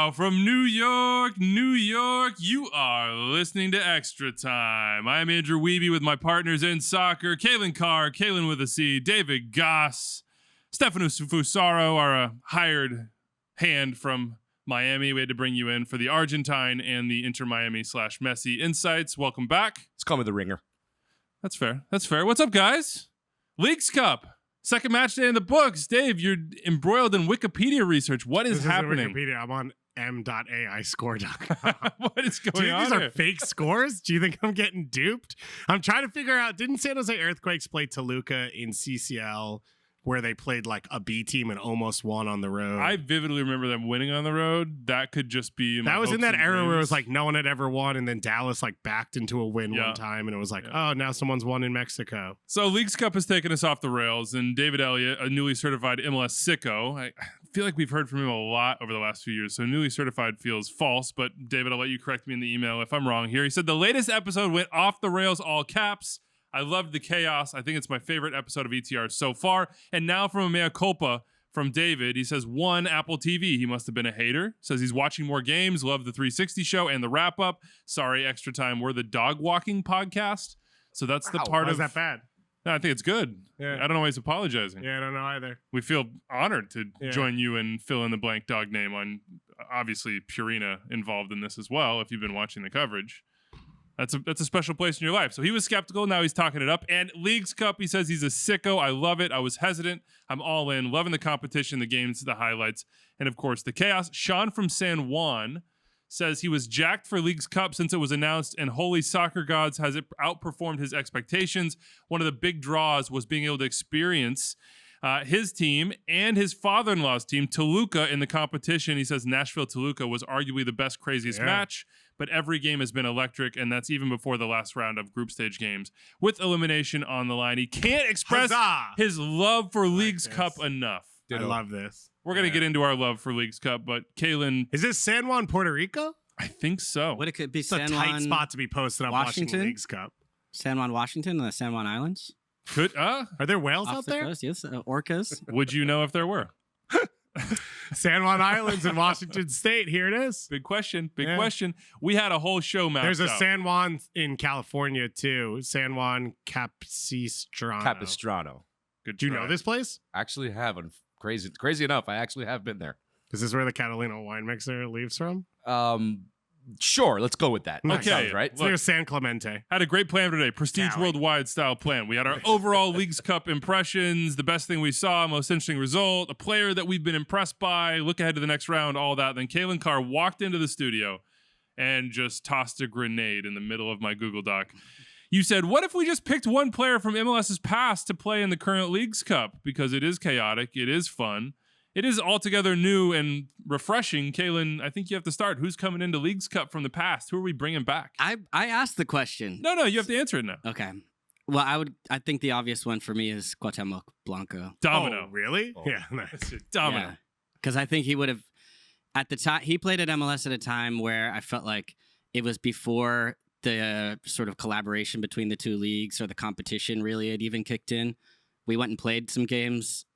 Now, from New York, you are listening to Extra Time. I'm Andrew Wiebe with my partners in soccer, Calen Carr, Calen with a C, David Goss, Stefano Fusaro, our hired hand from Miami. We had to bring you in for the Argentine and the Inter Miami / Messi insights. Welcome back. Let's call me the ringer. That's fair. What's up, guys? Leagues Cup. Second match day in the books. Dave, you're embroiled in Wikipedia research. What is happening? Wikipedia. I'm on m.aiscore.com. What is going Do you think on these here? are fake scores? Do you think I'm getting duped? I'm trying to figure out, didn't San Jose Earthquakes play Toluca in CCL where they played like a B team and almost won on the road? I vividly remember them winning on the road. That could just be that was in that era dreams. where it was like no one had ever won, and then Dallas like backed into a win one time, and it was like, oh, now someone's won in Mexico. So Leagues Cup has taken us off the rails, and David Elliott, a newly certified MLS sicko, I feel like we've heard from him a lot over the last few years, so newly certified feels false, but David, I'll let you correct me in the email if I'm wrong here. He said the latest episode went off the rails, all caps. I loved the chaos. I think it's my favorite episode of ETR so far. And now from a mea culpa from David, he says, 1, Apple TV. He must have been a hater. Says he's watching more games, loved the 360 show and the wrap up. Sorry, Extra Time. We're the dog walking podcast. So that's the part Why of is that bad? No, I think it's good. Yeah. I don't know why he's apologizing. Yeah, I don't know either. We feel honored to join you and fill in the blank dog name on, obviously, Purina involved in this as well, if you've been watching the coverage. That's a special place in your life. So he was skeptical. Now he's talking it up. And Leagues Cup, he says he's a sicko. I love it. I was hesitant. I'm all in. Loving the competition, the games, the highlights, and, of course, the chaos. Sean from San Juan says he was jacked for Leagues Cup since it was announced, and holy soccer gods, has it outperformed his expectations. One of the big draws was being able to experience his team and his father-in-law's team, Toluca, in the competition. He says Nashville Toluca was arguably the best, craziest match, but every game has been electric, and that's even before the last round of group stage games. With elimination on the line, he can't express his love for Leagues Cup enough. I love this. We're going to get into our love for Leagues Cup, but Calen... Is this San Juan, Puerto Rico? I think so. What it could be, It's San a tight Juan, spot to be posted up Washington? watching Leagues Cup. San Juan, Washington, and the San Juan Islands. Could Are there whales Off out the there? coast, yes, orcas. Would you know if there were? San Juan Islands in Washington State. Here it is. Big question. Question. We had a whole show mapped There's a out. San Juan in California too. San Juan Capistrano. Good Do you try. know this place? Actually have. Crazy enough, I actually have been there. Is this where the Catalina wine mixer leaves from? Sure, let's go with that. That Okay. sounds right. It's near San Clemente. Had a great plan for today. Prestige Cali. Worldwide style plan. We had our overall Leagues Cup impressions, the best thing we saw, most interesting result, a player that we've been impressed by, look ahead to the next round, all that. Then Calen Carr walked into the studio and just tossed a grenade in the middle of my Google Doc. You said, what if we just picked one player from MLS's past to play in the current Leagues Cup? Because it is chaotic, it is fun. It is altogether new and refreshing. Calen, I think you have to start. Who's coming into Leagues Cup from the past? Who are we bringing back? I asked the question. No, you have to answer it now. Okay. Well, I think the obvious one for me is Cuauhtemoc Blanco. Domino. Oh, really? Oh. Yeah, nice. Domino. Because I think he would have, at the time, he played at MLS at a time where I felt like it was before the sort of collaboration between the two leagues or the competition really had even kicked in. We went and played some games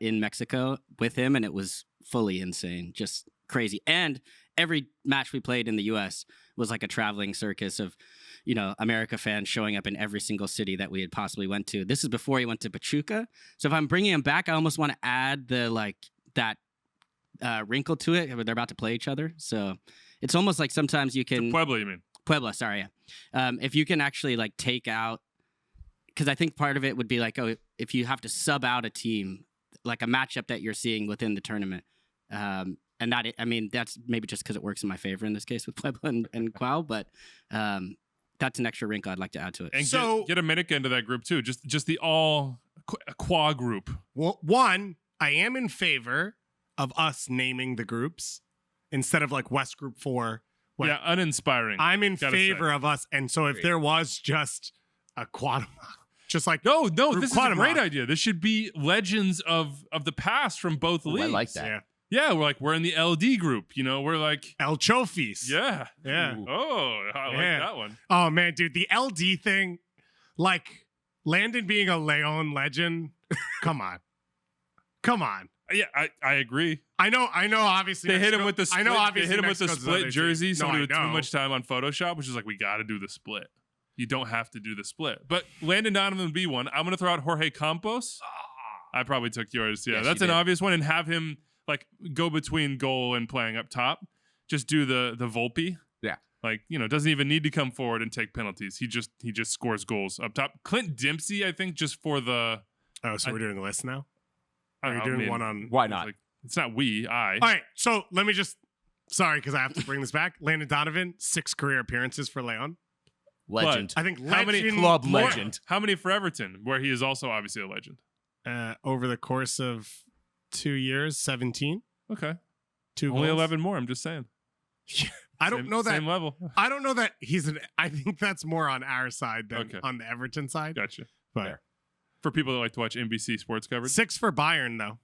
in Mexico with him, and it was fully insane, just crazy. And every match we played in the U.S. was like a traveling circus of, America fans showing up in every single city that we had possibly went to. This is before he went to Pachuca. So if I'm bringing him back, I almost want to add that wrinkle to it. They're about to play each other. So it's almost like sometimes you can... To Puebla, you mean? Puebla, sorry, yeah. If you can actually take out... Because I think part of it would be if you have to sub out a team, like a matchup that you're seeing within the tournament. And that's maybe just because it works in my favor in this case with Puebla and Cuau, but that's an extra wrinkle I'd like to add to it. And get America into that group too. Just the all Cuau group. Well, one, I am in favor of us naming the groups instead of West Group 4. Yeah, uninspiring. I'm in favor of us. And so if there was just a Cuauhtemoc, just no, this is a Cuauhtemoc. great idea. This should be legends of the past from both leagues. I like that. Yeah. Yeah, we're in the LD group. We're like El Chofis. yeah. Yeah. Ooh. Oh, I like that one. Oh, man, dude. The LD thing, Landon being a Leon legend. Come on. Yeah, I agree. I know. Obviously, They hit him with the split. I know. Obviously, they hit him with the Mexico's split another jersey. team. Somebody No, with I too know. much time on Photoshop, which is like, we got to do the split. You don't have to do the split. But Landon Donovan would be one. I'm going to throw out Jorge Campos. I probably took yours. Yeah, Yes, that's you an did. obvious one. And have him like go between goal and playing up top. Just do the Volpe. Yeah. Like, doesn't even need to come forward and take penalties. He just scores goals up top. Clint Dempsey, I think, just for the. Oh, so we're doing the list now. Are you I doing mean, one on? Why not? Like, it's not we. I. All right. So let me just. Sorry, because I have to bring this back. Landon Donovan, 6 career appearances for Leon. Legend. I think How many legend Club more- legend. How many for Everton, where he is also obviously a legend? Over the course of 2 years, 17. Okay. 2 Only goals. 11 more. I'm just saying. I don't know that. Same level. I don't know that he's an. I think that's more on our side than Okay. on the Everton side. Gotcha. But Fair. For people that like to watch NBC sports coverage. 6 for Bayern though.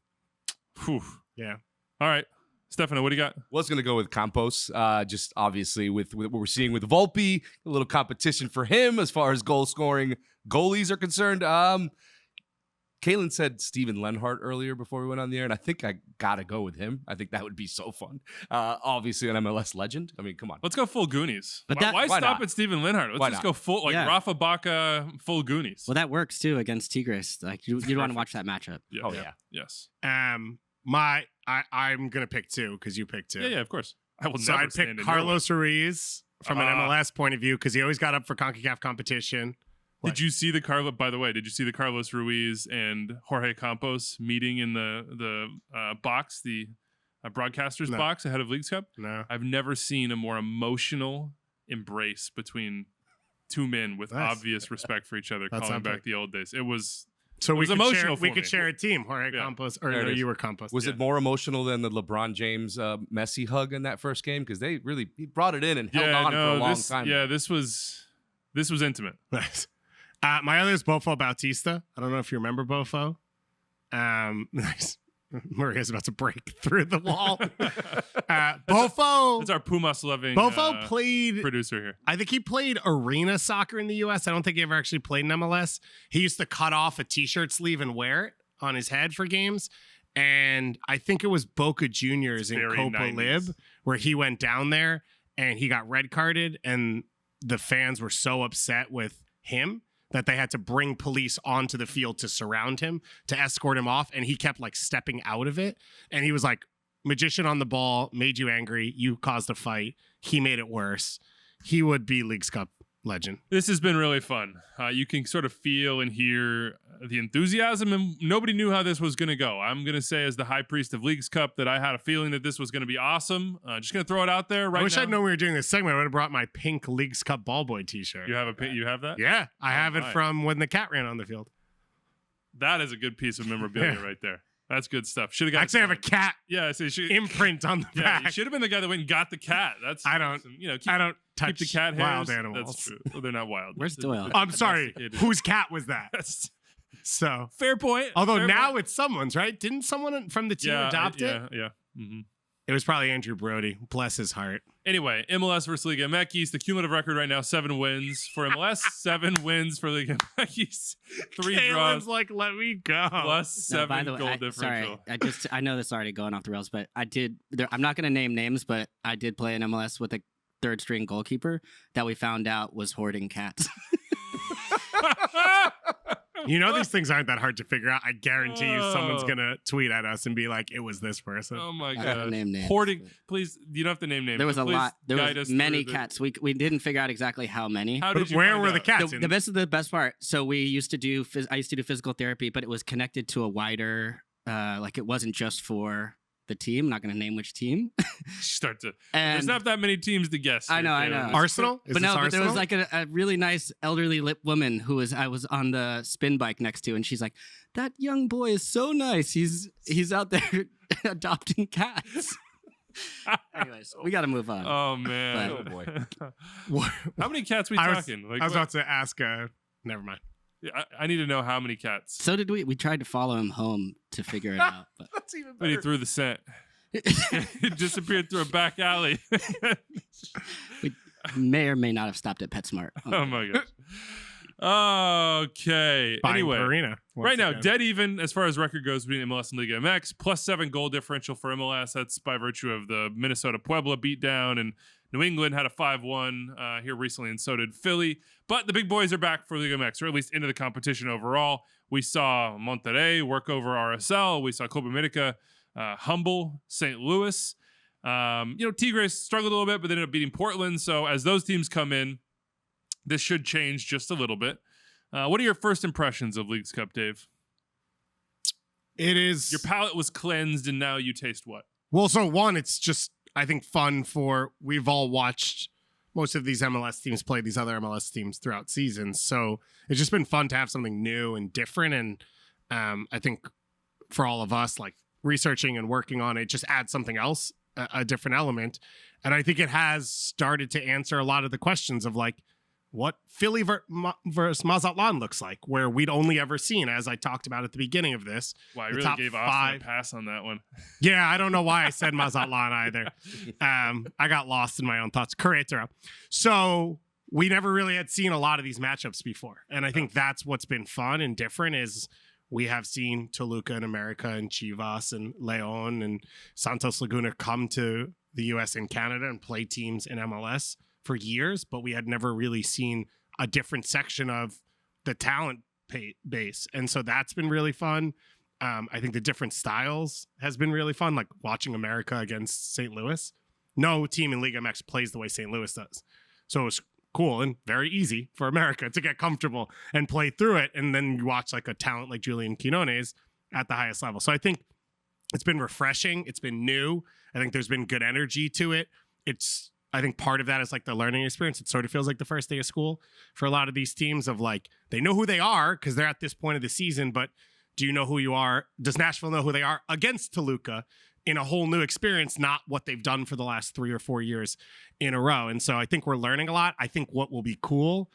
Whew. Yeah. All right. Stefano, what do you got? Was going to go with Campos, just obviously with what we're seeing with Volpe, a little competition for him as far as goal scoring goalies are concerned. Calen said Steven Lenhart earlier before we went on the air, and I think I got to go with him. I think that would be so fun. Obviously, an MLS legend. I mean, come on. Let's go full Goonies. But Why why stop not? at Steven Linhart? Let's Why just not? go full, like Yeah. Rafa Baca, full Goonies. Well, that works too against Tigres. Like you want to watch that matchup. Yeah. Oh, yeah. Yes. I'm gonna pick 2 because you picked 2. Yeah, of course. I will So never I'd stand pick in your way. Carlos Ruiz from an MLS point of view because he always got up for CONCACAF competition. Did you see the By the way, did you see the Carlos Ruiz and Jorge Campos meeting in the box, the broadcasters No. box ahead of Leagues Cup? No. I've never seen a more emotional embrace between 2 men with Nice. obvious respect for each other, That's calling back epic. the old days. It was. So It we was could share. emotional We for could me. share a team. Jorge Yeah. Campos, or There no, it is. you were Campos. Was it more emotional than the LeBron James Messi hug in that first game? Because he brought it in and held on for a long time. Yeah, this was intimate. Nice. My other is Bofo Bautista. I don't know if you remember Bofo. Nice. Maria's about to break through the wall. Bofo. It's our Pumas loving Bofo played. producer here. I think he played arena soccer in the U.S. I don't think he ever actually played in MLS. He used to cut off a T-shirt sleeve and wear it on his head for games. And I think it was Boca Juniors in Very Copa 90s. Lib where he went down there and he got red carded, and the fans were so upset with him that they had to bring police onto the field to surround him, to escort him off. And he kept like stepping out of it. And he was like, magician on the ball, made you angry. You caused a fight. He made it worse. He would be Leagues Cup legend. This has been really fun. You can sort of feel and hear the enthusiasm, and nobody knew how this was going to go. I'm going to say, as the high priest of Leagues Cup, that I had a feeling that this was going to be awesome. Just going to throw it out there right now. I wish I'd known we were doing this segment. I would have brought my pink Leagues Cup ball boy T-shirt. You have that? Yeah, I have it my. from when the cat ran on the field. That is a good piece of memorabilia Yeah. right there. That's good stuff. Should have I got. actually have a cat Yeah, so you should. imprint on the Yeah, you back. should have been the guy that went and got the cat. That's. I don't- Keep, I don't keep touch the cat hairs. wild animals. That's true. Well, they're not wild. Where's They're Doyle? I'm sorry. domesticated. Whose cat was that? That's So, fair point. although Fair now point. it's someone's, right? Didn't someone from the team adopt it? Yeah. Mm-hmm. It was probably Andrew Brody. Bless his heart. Anyway, MLS versus Liga MX. The cumulative record right now: 7 wins for MLS, 7 wins for Liga MX, 3 Calen's draws, like, let me go. plus No, 7 by the way, goal sorry, differential. I know this is already going off the rails, but I'm not going to name names, but I did play in MLS with a third string goalkeeper that we found out was hoarding cats. You know, these things aren't that hard to figure out. I guarantee you someone's Oh. going to tweet at us and be like, it was this person. Oh my I don't god! name names. Hoarding. Please, you don't have to name names. There was but a please lot. There guide was us many through the- cats. We didn't figure out exactly how many. How But did you where find were the out? cats? The best part. So we used to do. I used to do physical therapy, but it was connected to a wider. Like it wasn't just for the team. I'm not going to name which team. Start to. And There's not that many teams to guess. I know, here, I know. Taylor. Arsenal? Is but this no, but there was Arsenal? like a really nice elderly lip woman who I was on the spin bike next to, and she's like, "That young boy is so nice. He's out there adopting cats." Anyways, we got to move on. Oh man! Oh, boy. How many cats we I was, talking? Like, I was what- about to ask. Never mind. Yeah, I need to know how many cats. So did we. We tried to follow him home to figure it out. But That's even But he threw the scent. He disappeared through a back alley. we may or may not have stopped at PetSmart. Oh my gosh. Okay. Buying Anyway, Perina once right now, again. dead even as far as record goes between MLS and Liga MX. +7 goal differential for MLS. That's by virtue of the Minnesota Puebla beatdown, and New England had a 5-1 here recently, and so did Philly. But the big boys are back for Liga MX, or at least into the competition overall. We saw Monterrey work over RSL. We saw Copa America humble St. Louis. Tigres struggled a little bit, but they ended up beating Portland. So as those teams come in, this should change just a little bit. What are your first impressions of Leagues Cup, Dave? It is Your palate was cleansed, and now you taste what? well. So one, it's just I think fun for we've all watched most of these MLS teams play these other MLS teams throughout seasons. So it's just been fun to have something new and different. And I think for all of us, like researching and working on it, just add something else, a different element. And I think it has started to answer a lot of the questions of like what Philly versus Mazatlan looks like, where we'd only ever seen, as I talked about at the beginning of this. Wow, I the really top gave Austin five. a pass on that one. Yeah, I don't know why I said Mazatlan either. I got lost in my own thoughts. Querétaro. So we never really had seen a lot of these matchups before. And I think that's what's been fun and different is we have seen Toluca and America and Chivas and León and Santos Laguna come to the US and Canada and play teams in MLS for years, but we had never really seen a different section of the talent base. And so that's been really fun. I think the different styles has been really fun, like watching America against St. Louis. No team in Liga MX plays the way St. Louis does. So it was cool and very easy for America to get comfortable and play through it. And then you watch like a talent like Julian Quinones at the highest level. So I think it's been refreshing. It's been new. I think there's been good energy to it. I think part of that is like the learning experience. It sort of feels like the first day of school for a lot of these teams of like, they know who they are because they're at this point of the season, but do you know who you are? Does Nashville know who they are against Toluca in a whole new experience, not what they've done for the last 3 or 4 years in a row? And so I think we're learning a lot. I think what will be cool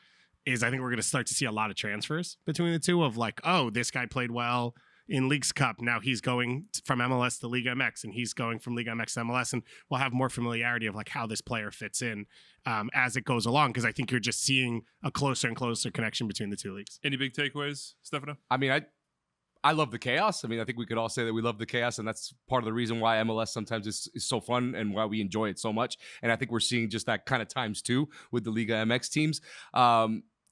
is I think we're going to start to see a lot of transfers between the two of like, oh, this guy played well in Leagues Cup. Now he's going from MLS to Liga MX and he's going from Liga MX to MLS, and we'll have more familiarity of like how this player fits in as it goes along. Cause I think you're just seeing a closer and closer connection between the two leagues. Any big takeaways, Stefano? I mean, I love the chaos. I mean, I think we could all say that we love the chaos, and that's part of the reason why MLS sometimes is so fun and why we enjoy it so much. And I think we're seeing just that kind of times two with the Liga MX teams.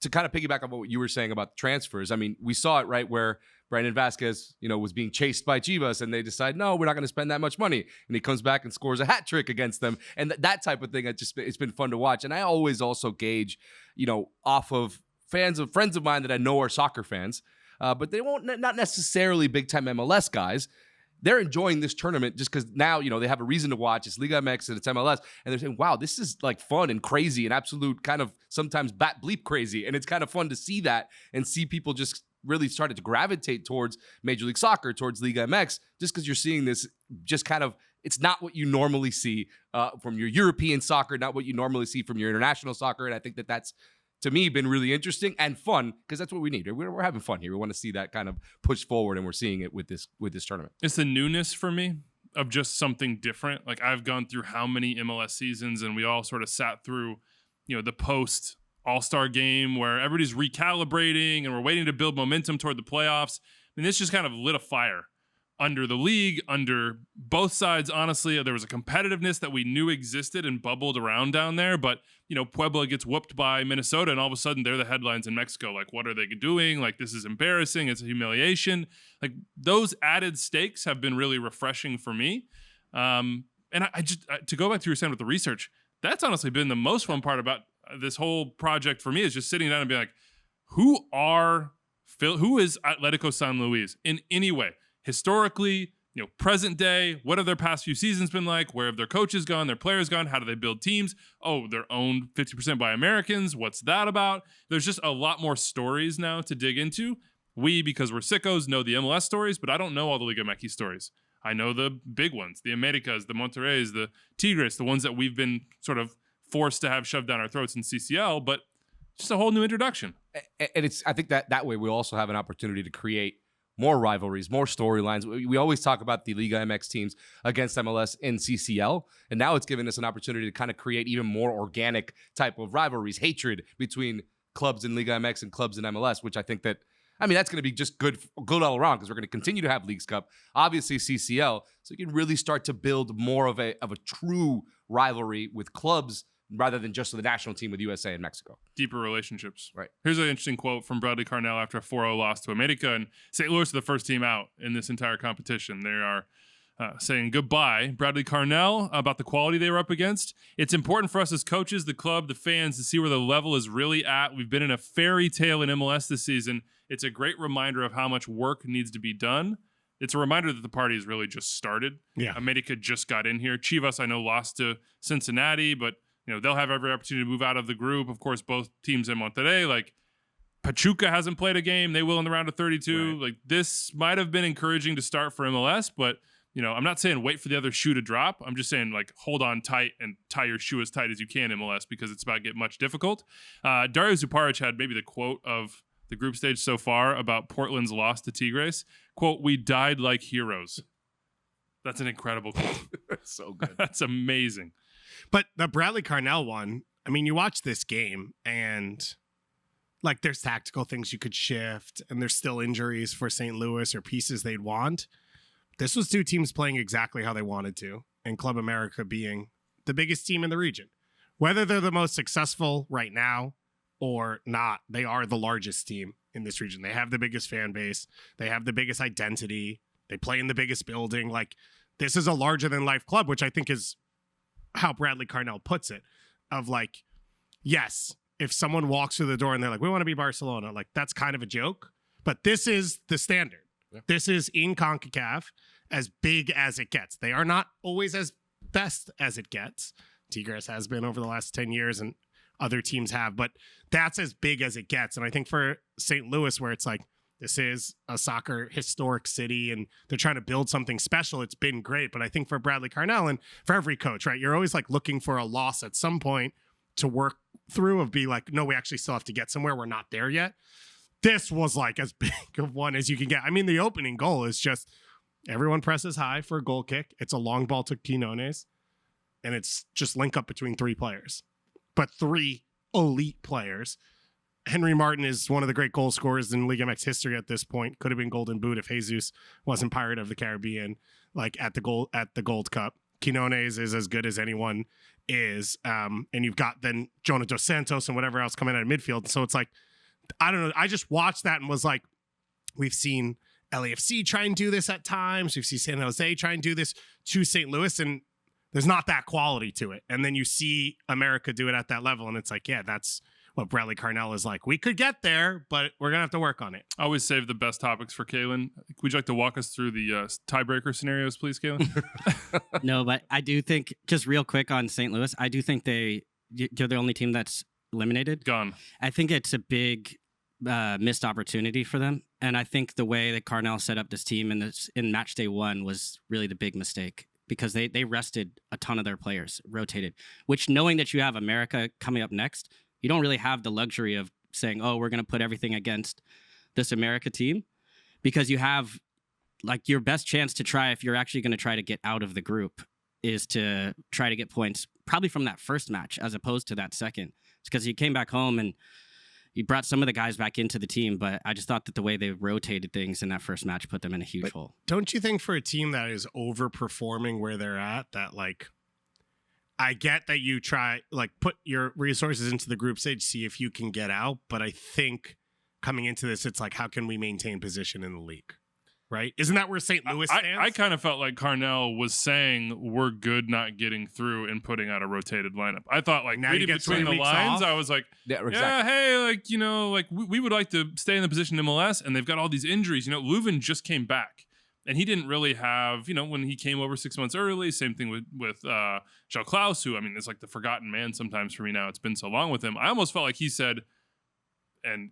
To kind of piggyback on what you were saying about transfers, I mean, we saw it, right, where Brandon Vazquez, was being chased by Chivas, and they decide, no, we're not going to spend that much money. And he comes back and scores a hat trick against them. And that type of thing, it's been fun to watch. And I always also gauge, off of friends of mine that I know are soccer fans, but they not necessarily big-time MLS guys. They're enjoying this tournament just because now, they have a reason to watch. It's Liga MX and it's MLS. And they're saying, wow, this is like fun and crazy and absolute kind of sometimes bat bleep crazy. And it's kind of fun to see that and see people just really started to gravitate towards Major League Soccer, towards Liga MX, just because you're seeing this just kind of, it's not what you normally see from your European soccer, not what you normally see from your international soccer. And I think that's, to me, been really interesting and fun because that's what we need. We're having fun here. We want to see that kind of push forward, and we're seeing it with this tournament. It's the newness for me of just something different. Like I've gone through how many MLS seasons, and we all sort of sat through, the post All-Star game where everybody's recalibrating and we're waiting to build momentum toward the playoffs. And this just kind of lit a fire under the league, under both sides. Honestly, there was a competitiveness that we knew existed and bubbled around down there. But, Puebla gets whooped by Minnesota, and all of a sudden they're the headlines in Mexico. Like, what are they doing? Like, this is embarrassing. It's a humiliation. Like, those added stakes have been really refreshing for me. And I just, to go back to your saying with the research, that's honestly been the most fun part about this whole project for me, is just sitting down and being like, who is Atlético San Luis in any way? Historically, present day, what have their past few seasons been like? Where have their coaches gone, their players gone? How do they build teams? Oh, they're owned 50% by Americans. What's that about? There's just a lot more stories now to dig into. We, because we're sickos, know the MLS stories, but I don't know all the Liga MX stories. I know the big ones, the Americas, the Monterreys, the Tigres, the ones that we've been sort of forced to have shoved down our throats in CCL, but just a whole new introduction. And I think that way we also have an opportunity to create more rivalries, more storylines. We always talk about the Liga MX teams against MLS in CCL, and now it's given us an opportunity to kind of create even more organic type of rivalries, hatred between clubs in Liga MX and clubs in MLS, which I think that, that's going to be just good all around because we're going to continue to have Leagues Cup, obviously CCL, so you can really start to build more of a true rivalry with clubs rather than just the national team with USA and Mexico. Deeper relationships. Right. Here's an interesting quote from Bradley Carnell after a 4-0 loss to América, and St. Louis is the first team out in this entire competition. They are saying goodbye. Bradley Carnell about the quality they were up against. It's important for us as coaches, the club, the fans to see where the level is really at. We've been in a fairy tale in MLS this season. It's a great reminder of how much work needs to be done. It's a reminder that the party has really just started. Yeah. América just got in here. Chivas, I know, lost to Cincinnati, but they'll have every opportunity to move out of the group. Of course, both teams in Monterrey, like Pachuca hasn't played a game. They will in the round of 32. Right. Like this might have been encouraging to start for MLS, but I'm not saying wait for the other shoe to drop. I'm just saying like hold on tight and tie your shoe as tight as you can MLS because it's about to get much difficult. Dario Zuparic had maybe the quote of the group stage so far about Portland's loss to Tigres. Quote, "We died like heroes." That's an incredible quote. So good. That's amazing. But the Bradley Carnell one, you watch this game and like there's tactical things you could shift and there's still injuries for St. Louis or pieces they'd want. This was two teams playing exactly how they wanted to, and Club America being the biggest team in the region. Whether they're the most successful right now or not, they are the largest team in this region. They have the biggest fan base. They have the biggest identity. They play in the biggest building. Like, this is a larger-than-life club, which I think is how Bradley Carnell puts it, of like, yes, if someone walks through the door and they're like, we want to be Barcelona, like that's kind of a joke, but this is the standard. Yeah. This is in CONCACAF as big as it gets. They are not always as best as it gets. Tigres has been over the last 10 years and other teams have, but that's as big as it gets. And I think for St. Louis, where it's like, this is a soccer historic city and they're trying to build something special, it's been great. But I think for Bradley Carnell and for every coach, right, you're always like looking for a loss at some point to work through of be like, no, we actually still have to get somewhere. We're not there yet. This was like as big of one as you can get. The opening goal is just everyone presses high for a goal kick. It's a long ball to Quinones and it's just link up between three players, but three elite players. Henry Martin is one of the great goal scorers in Liga MX history at this point. Could have been Golden Boot if Jesus wasn't Pirate of the Caribbean, like at the Gold Cup. Quinones is as good as anyone is. And you've got then Jonah Dos Santos and whatever else coming out of midfield. So it's like, I don't know. I just watched that and was like, we've seen LAFC try and do this at times. We've seen San Jose try and do this to St. Louis, and there's not that quality to it. And then you see America do it at that level, and it's like, yeah, that's what Bradley Carnell is like. We could get there, but we're going to have to work on it. I always save the best topics for Calen. Would you like to walk us through the tiebreaker scenarios, please, Calen? No, but I do think, just real quick on St. Louis, I do think they're the only team that's eliminated. Gone. I think it's a big missed opportunity for them. And I think the way that Carnell set up this team in match day one was really the big mistake, because they rested a ton of their players, rotated, which, knowing that you have America coming up next, you don't really have the luxury of saying, oh, we're going to put everything against this America team, because you have like your best chance to try, if you're actually going to try to get out of the group, is to try to get points probably from that first match as opposed to that second. It's because you came back home and you brought some of the guys back into the team, but I just thought that the way they rotated things in that first match put them in a huge hole. Don't you think for a team that is overperforming where they're at, that like, I get that you try, like, put your resources into the group stage, see if you can get out. But I think coming into this, it's like, how can we maintain position in the league? Right? Isn't that where St. Louis stands? I kind of felt like Carnell was saying we're good not getting through and putting out a rotated lineup. I thought, like, now reading between the lines, I was like, yeah, hey, like, like we would like to stay in the position in MLS, and they've got all these injuries. Leuven just came back. And he didn't really have, when he came over 6 months early, same thing with João Klaus, who, it's like the forgotten man sometimes for me now. It's been so long with him. I almost felt like he said, and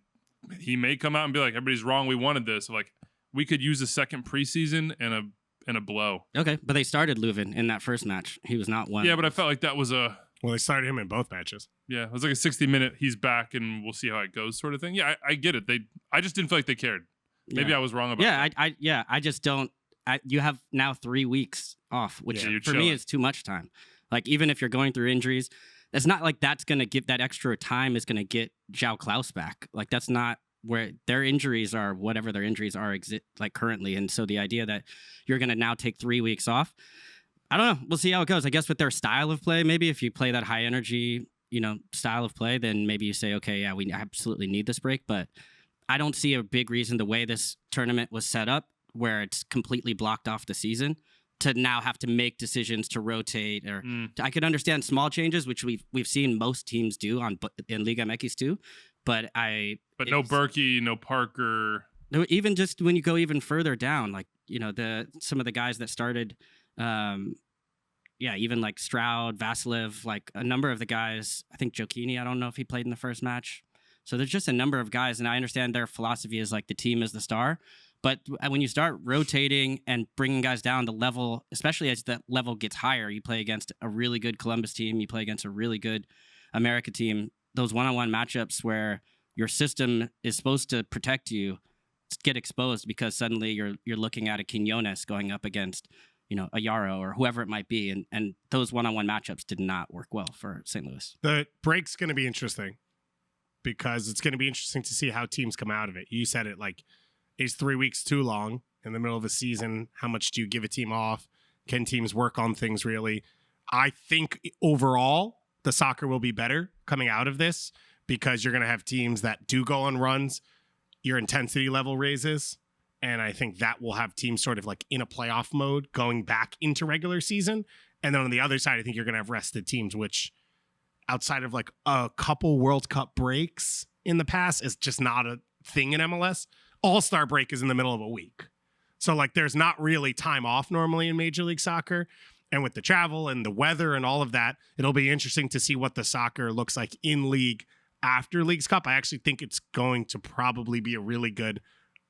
he may come out and be like, everybody's wrong, we wanted this. Like, we could use a second preseason and a blow. Okay, but they started Leuven in that first match. He was not one. Yeah, but I felt like that was well, they started him in both matches. Yeah, it was like a 60-minute, he's back and we'll see how it goes sort of thing. Yeah, I get it. I just didn't feel like they cared. Maybe I was wrong about that. I just don't. You have now 3 weeks off, which for me is too much time. Like, even if you're going through injuries, it's not like that's going to give that extra time is going to get João Klaus back. Like that's not where their injuries are, whatever their injuries are like currently. And so the idea that you're going to now take 3 weeks off, I don't know. We'll see how it goes. I guess with their style of play, maybe if you play that high energy, style of play, then maybe you say, okay, yeah, we absolutely need this break. But I don't see a big reason the way this tournament was set up, where it's completely blocked off the season, to now have to make decisions to rotate. Or I could understand small changes, which we've seen most teams do in Liga MX too. But no Berkey, no Parker. Even just when you go even further down, like some of the guys that started. Even like Stroud, Vasilev, like a number of the guys. I think Jokini, I don't know if he played in the first match. So there's just a number of guys, and I understand their philosophy is like the team is the star. But when you start rotating and bringing guys down the level, especially as that level gets higher, you play against a really good Columbus team, you play against a really good America team, those one-on-one matchups where your system is supposed to protect you get exposed because suddenly you're looking at a Quinones going up against a Yarrow or whoever it might be. And those one-on-one matchups did not work well for St. Louis. The break's going to be interesting because it's going to be interesting to see how teams come out of it. You said it, like, is 3 weeks too long in the middle of a season? How much do you give a team off? Can teams work on things really? I think overall the soccer will be better coming out of this because you're going to have teams that do go on runs. Your intensity level raises. And I think that will have teams sort of like in a playoff mode going back into regular season. And then on the other side, I think you're going to have rested teams, which outside of like a couple World Cup breaks in the past is just not a thing in MLS. All-Star break is in the middle of a week. So like there's not really time off normally in Major League Soccer. And with the travel and the weather and all of that, it'll be interesting to see what the soccer looks like in league after Leagues Cup. I actually think it's going to probably be a really good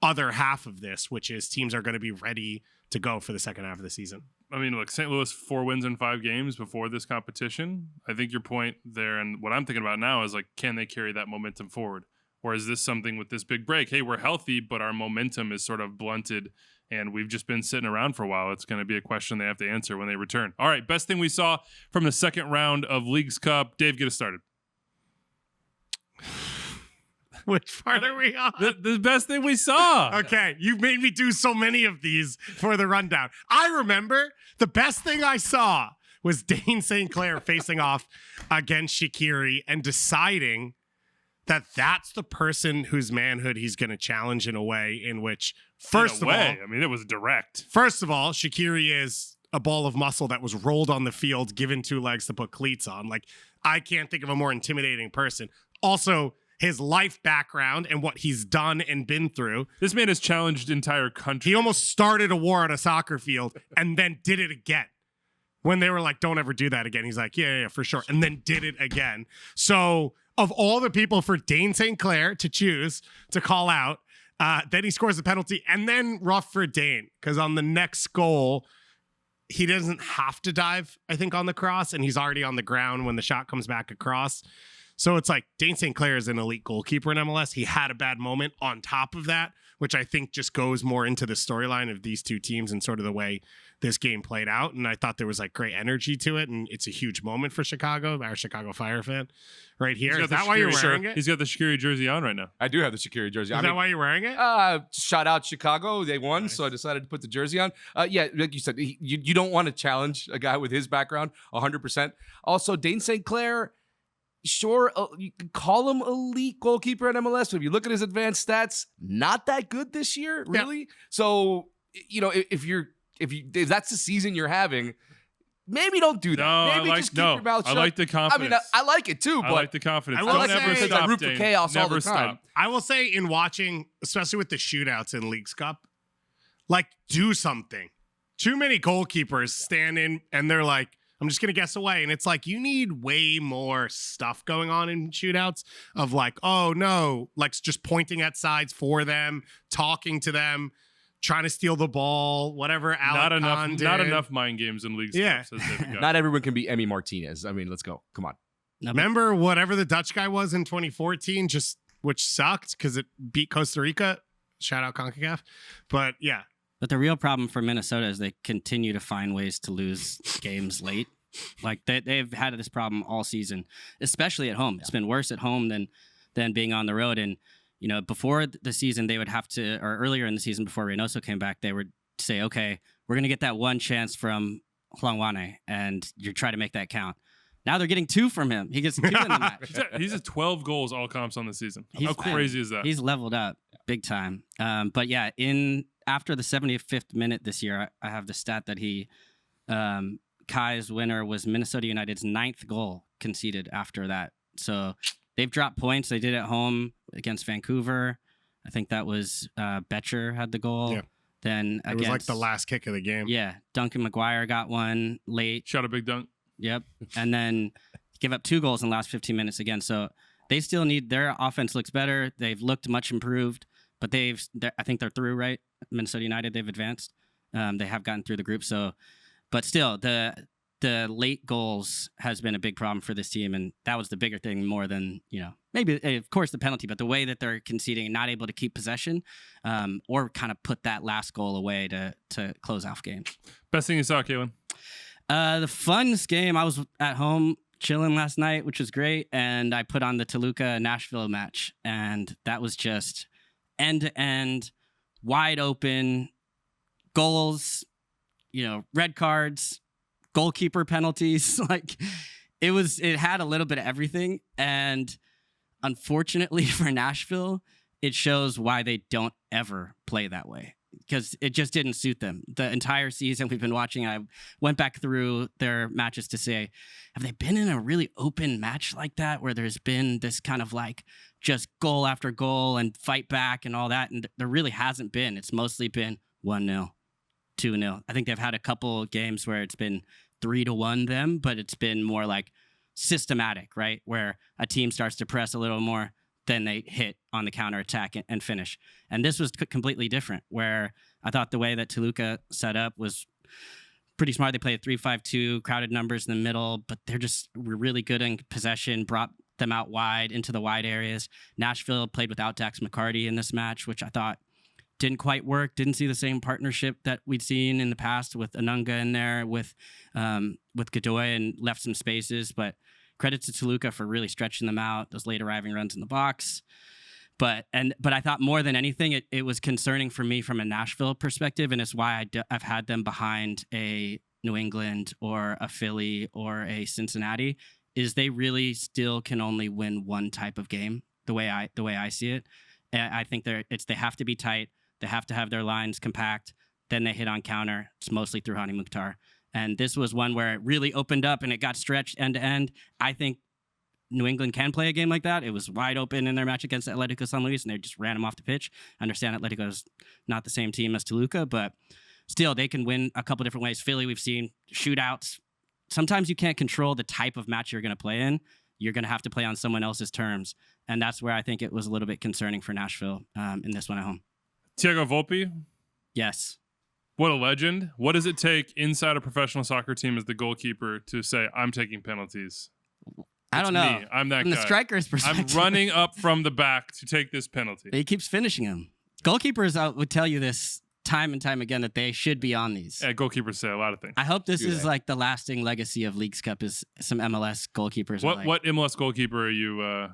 other half of this, which is teams are going to be ready to go for the second half of the season. I mean, look, St. Louis 4 wins in 5 games before this competition. I think your point there, and what I'm thinking about now is like, can they carry that momentum forward? Or is this something with this big break? Hey, we're healthy, but our momentum is sort of blunted and we've just been sitting around for a while. It's going to be a question they have to answer when they return. All right, best thing we saw from the second round of Leagues Cup. Dave, get us started. Which part are we on? The best thing we saw. Okay, you made me do so many of these for the rundown. I remember the best thing I saw was Dayne St. Clair facing off against Shaqiri and deciding that that's the person whose manhood he's going to challenge in a way in which, first of all, I mean, it was direct. First of all, Shaqiri is a ball of muscle that was rolled on the field, given 2 legs to put cleats on. Like, I can't think of a more intimidating person. Also, his life background and what he's done and been through. This man has challenged entire country. He almost started a war on a soccer field and then did it again. When they were like, don't ever do that again. He's like, yeah, for sure. And then did it again. So of all the people for Dayne St. Clair to choose to call out, then he scores the penalty and then rough for Dayne. Because on the next goal, he doesn't have to dive, I think, on the cross. And he's already on the ground when the shot comes back across. So it's like Dayne St. Clair is an elite goalkeeper in MLS. He had a bad moment on top of that, which I think just goes more into the storyline of these two teams and sort of the way this game played out. And I thought there was like great energy to it. And it's a huge moment for Chicago, our Chicago Fire fan right here. Is that why you're wearing it? He's got the Shaqiri jersey on right now. I do have the Shaqiri jersey. Is that why you're wearing it? Shout out Chicago. They won, nice. So I decided to put the jersey on. Yeah, like you said, you don't want to challenge a guy with his background 100%. Also, Dayne St. Clair, sure, you can call him elite goalkeeper at MLS, but if you look at his advanced stats, not that good this year, really. Yeah. So, if that's the season you're having, maybe don't do that. No, maybe just keep your mouth shut. I like the confidence. I like it too, but I like the confidence. Don't ever stop. I root for chaos all the time. I will say, in watching, especially with the shootouts in Leagues Cup, like, do something. Too many goalkeepers stand in and they're like, I'm just going to guess away. And it's like, you need way more stuff going on in shootouts of like, oh no, like just pointing at sides for them, talking to them, trying to steal the ball, whatever. Not enough mind games in leagues. Yeah. Not everyone can be Emi Martinez. I mean, let's go. Come on. Remember whatever the Dutch guy was in 2014, which sucked because it beat Costa Rica. Shout out CONCACAF. But yeah. But the real problem for Minnesota is they continue to find ways to lose games late. Like they've had this problem all season, especially at home. It's been worse at home than being on the road. And before the season, they would have to, or earlier in the season before Reynoso came back, they would say, okay, we're going to get that one chance from Hlongwane, and you try to make that count. Now they're getting 2 from him. He gets 2 in the match. He's at 12 goals all comps on the season. How He's crazy is that? He's leveled up big time. But yeah, after the 75th minute this year, I have the stat that Kai's winner was Minnesota United's 9th goal conceded after that. So they've dropped points. They did at home against Vancouver. I think that was Betcher had the goal. Yeah. Then it was like the last kick of the game. Yeah, Duncan McGuire got one late. Shot a big dunk. Yep. And then give up 2 goals in the last 15 minutes again. So they still need, their offense looks better. They've looked much improved, but I think they're through, right? Minnesota United, they've advanced. They have gotten through the group. So, but still, the late goals has been a big problem for this team. And that was the bigger thing more than, maybe, of course, the penalty, but the way that they're conceding and not able to keep possession or kind of put that last goal away to close off games. Best thing you saw, Calen? The funnest game, I was at home chilling last night, which was great. And I put on the Toluca Nashville match. And that was just end to end, wide open, goals, red cards, goalkeeper penalties. Like it had a little bit of everything. And unfortunately for Nashville, it shows why they don't ever play that way. Because it just didn't suit them. The entire season we've been watching, I went back through their matches to say, have they been in a really open match like that where there's been this kind of like just goal after goal and fight back and all that? And there really hasn't been. It's mostly been 1-0, 2-0. I think they've had a couple games where it's been 3-1 them, but it's been more like systematic, right? Where a team starts to press a little more, then they hit on the counter attack and finish. And this was completely different, where I thought the way that Toluca set up was pretty smart. They played 3-5-2, crowded numbers in the middle, but were really good in possession, brought them out wide into the wide areas. Nashville played without Dax McCarty in this match, which I thought didn't quite work. Didn't see the same partnership that we'd seen in the past with Anunga in there, with Godoy, and left some spaces, but credit to Toluca for really stretching them out, those late arriving runs in the box. But I thought more than anything, it was concerning for me from a Nashville perspective, and it's why I've had them behind a New England or a Philly or a Cincinnati, is they really still can only win one type of game, the way I see it. And I think they have to be tight, they have to have their lines compact, then they hit on counter. It's mostly through Hani Mukhtar. And this was one where it really opened up and it got stretched end to end. I think New England can play a game like that. It was wide open in their match against Atlético San Luis, and they just ran them off the pitch. I understand Atlético is not the same team as Toluca, but still, they can win a couple different ways. Philly, we've seen shootouts. Sometimes you can't control the type of match you're going to play in. You're going to have to play on someone else's terms. And that's where I think it was a little bit concerning for Nashville in this one at home. Thiago Volpe? Yes. What a legend. What does it take inside a professional soccer team as the goalkeeper to say, I'm taking penalties? I don't know. Me. I'm that from guy. The striker's perspective. I'm running up from the back to take this penalty. He keeps finishing them. Goalkeepers would tell you this time and time again, that they should be on these. Yeah, goalkeepers say a lot of things. I hope this is like the lasting legacy of Leagues Cup is some MLS goalkeepers. What MLS goalkeeper are you are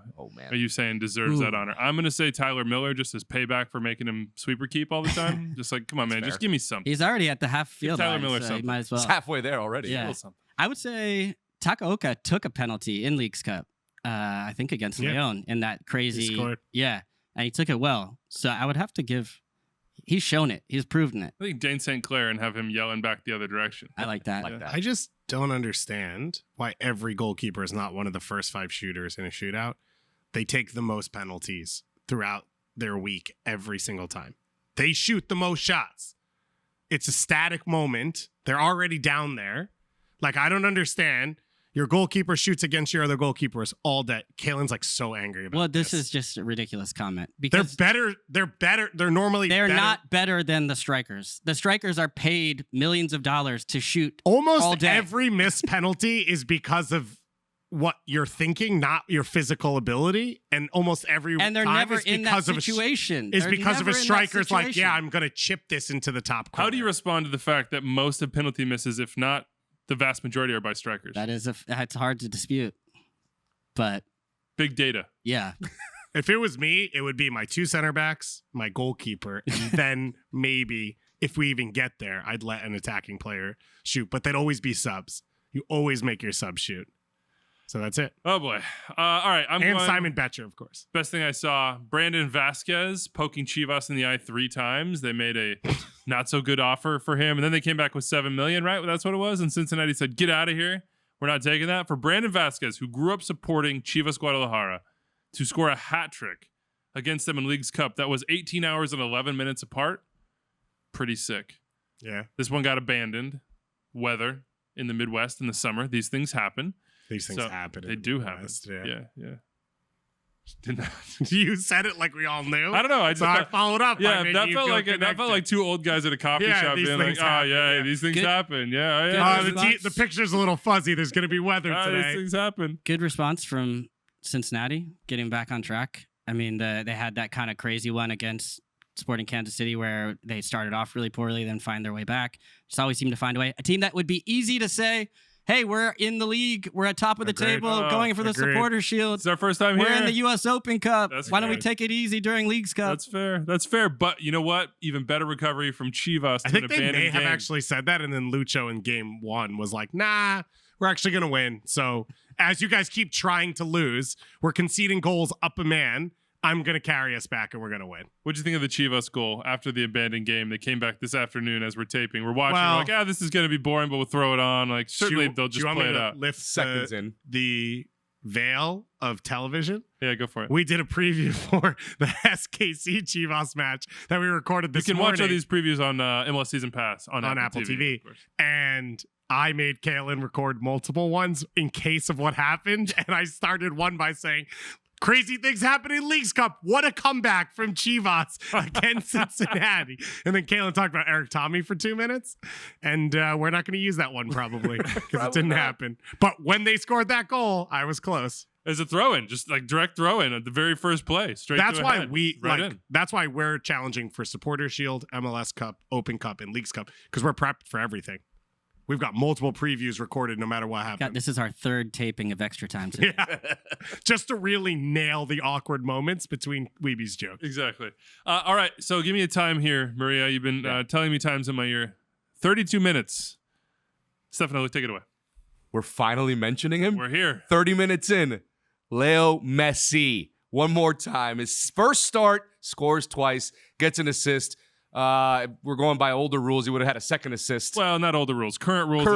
you saying deserves that honor? I'm going to say Tyler Miller, just as payback for making him sweeper keep all the time. Just like, come on, man, fair. just give me something. He's already at the half field Tyler line, Miller so he something. might as well. He's halfway there already. Yeah. I would say Takaoka took a penalty in Leagues Cup, I think against Leon in that crazy. He scored. Yeah, and he took it well. So I would have to give. He's shown it. He's proven it. I think Dayne St. Clair and have him yelling back the other direction. I like that. I just don't understand why every goalkeeper is not one of the first 5 shooters in a shootout. They take the most penalties throughout their week every single time. They shoot the most shots. It's a static moment. They're already down there. Like, I don't understand. Your goalkeeper shoots against your other goalkeepers all day. Kalen's like so angry about this is just a ridiculous comment. They're Because better. They're better. They're normally they're better. not better than the strikers. The strikers are paid millions of dollars to shoot Almost all day. every missed penalty is because of what you're thinking, not your physical ability. And almost every and they're time never is in that because of situation. is They're because of never a in that striker's like, situation. yeah, I'm going to chip this into the top corner. How do you respond to the fact that most of penalty misses, if not the vast majority are by strikers. That's hard to dispute. But big data. yeah. If it was me, it would be my 2 center backs, my goalkeeper, and then maybe if we even get there, I'd let an attacking player shoot. But they'd always be subs. You always make your subs shoot. So that's it. Oh boy. All right. And Simon Betcher, of course. Best thing I saw: Brandon Vazquez poking Chivas in the eye 3 times. They made a not so good offer for him, and then they came back with $7 million. Right? That's what it was. And Cincinnati said, "Get out of here. We're not taking that." For Brandon Vazquez, who grew up supporting Chivas Guadalajara, to score a hat trick against them in Leagues Cup that was 18 hours and 11 minutes apart. Pretty sick. Yeah. This one got abandoned. Weather in the Midwest in the summer. These things happen. These things happen. They do happen. West, Yeah. You said it like we all knew. I don't know. I followed up. Yeah, that felt like 2 old guys at a coffee shop being like, these things happen. Yeah. The picture's a little fuzzy. There's going to be weather today. These things happen. Good response from Cincinnati, getting back on track. I mean, they had that kind of crazy one against Sporting Kansas City where they started off really poorly, then find their way back. Just always seem to find a way. A team that would be easy to say, hey, we're in the league. We're at top of the table, going for the supporter shield. It's our first time here. We're in the U.S. Open Cup. Why don't we great. take it easy during Leagues Cup? That's fair. But you know what? Even better recovery from Chivas. I think they may have actually said that, and then Lucho in game 1 was like, nah, we're actually going to win. So as you guys keep trying to lose, we're conceding goals up a man. I'm going to carry us back, and we're going to win. What'd you think of the Chivas goal after the abandoned game? They came back this afternoon as we're taping. We're watching. We're like, this is going to be boring, but we'll throw it on. Like, certainly they'll just play it out. Lift seconds in the veil of television. Yeah, go for it. We did a preview for the SKC Chivas match that we recorded this morning. You can watch all these previews on MLS Season Pass on Apple TV. And I made Calen record multiple ones in case of what happened. And I started one by saying, crazy things happen in Leagues Cup. What a comeback from Chivas against Cincinnati. And then Calen talked about Eric Tommy for 2 minutes. And we're not going to use that one probably because it didn't happen. But when they scored that goal, I was close. As a throw-in, just like direct throw-in at the very first play. Straight That's to why ahead. That's why we're challenging for Supporter Shield, MLS Cup, Open Cup, and Leagues Cup because we're prepped for everything. We've got multiple previews recorded no matter what happens. This is our 3rd taping of Extra Time today. Yeah. Just to really nail the awkward moments between Wiebe's jokes. Exactly. All right, so give me a time here, Maria. You've been telling me times in my ear. 32 minutes. Stefano, take it away. We're finally mentioning him. We're here. 30 minutes in. Leo Messi. One more time. His first start, scores twice, gets an assist. We're going by older rules. He would have had a second assist. Well, not older rules. Current rules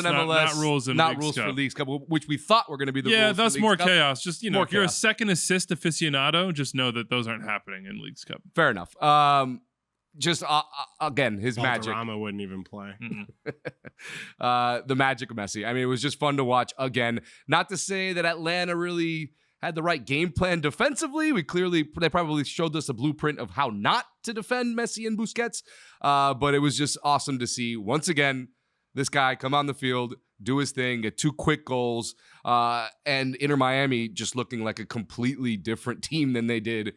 in MLS. Not rules in not Leagues rules Cup. for Leagues Cup, which we thought were going to be the rules. Yeah, that's more Cup. chaos. Just, if you're a chaos. second assist aficionado, just know that those aren't happening in Leagues Cup. Fair enough. Just again, his magic. Valderrama wouldn't even play. The magic of Messi. I mean, it was just fun to watch again. Not to say that Atlanta really had the right game plan defensively. They probably showed us a blueprint of how not to defend Messi and Busquets. But it was just awesome to see once again this guy come on the field, do his thing, get 2 quick goals, and Inter Miami just looking like a completely different team than they did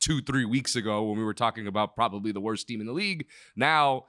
2-3 weeks ago when we were talking about probably the worst team in the league. Now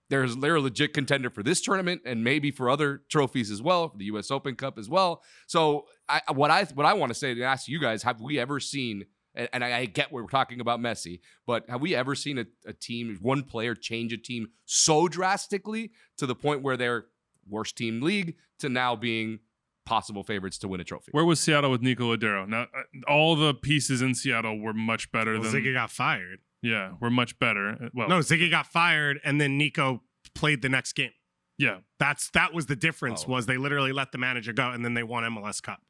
they're a legit contender for this tournament and maybe for other trophies as well, for the U.S. Open Cup as well. So what I want to say to ask you guys, have we ever seen, and I get we're talking about Messi, but have we ever seen a team, one player change a team so drastically to the point where they're worst team league to now being possible favorites to win a trophy? Where was Seattle with Nico Ladero? Now, all the pieces in Seattle were much better than Ziggy got fired. Yeah, we're much better. Well, no, Ziggy got fired, and then Nico played the next game. Yeah, that was the difference. Was they literally let the manager go, and then they won MLS Cup.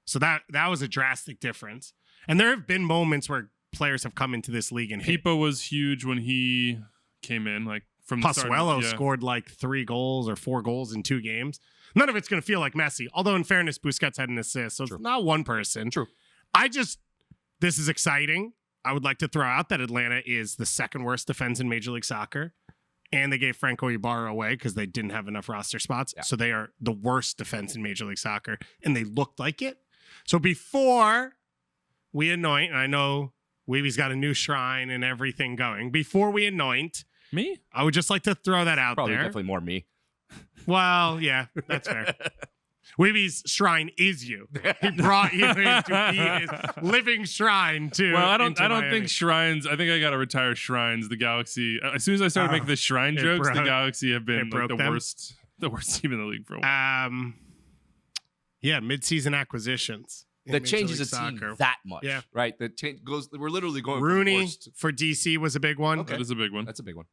So that was a drastic difference. And there have been moments where players have come into this league and Pipa was huge when he came in, like from the start. Pasquello scored like 3 goals or 4 goals in 2 games. None of it's going to feel like Messi. Although in fairness, Busquets had an assist, so It's not one person. True. This is exciting. I would like to throw out that Atlanta is the 2nd worst defense in Major League Soccer. And they gave Franco Ibarra away because they didn't have enough roster spots. Yeah. So they are the worst defense in Major League Soccer. And they looked like it. So before we anoint, and I know Wiebe's got a new shrine and everything going. Before we anoint, me, I would just like to throw that out Probably there. Definitely more me. Well, yeah, that's fair. Wiebe's shrine is you. He brought you in to be his living shrine to. Well, I don't Miami. think shrines. I think I got to retire shrines. The Galaxy. As soon as I started making the shrine jokes, the Galaxy have been like the worst team in the league for a while. Yeah, mid-season acquisitions. That changes a team that much, right? That goes. We're literally going. Rooney for DC was a big one. Okay. That is a big one. That's a big one.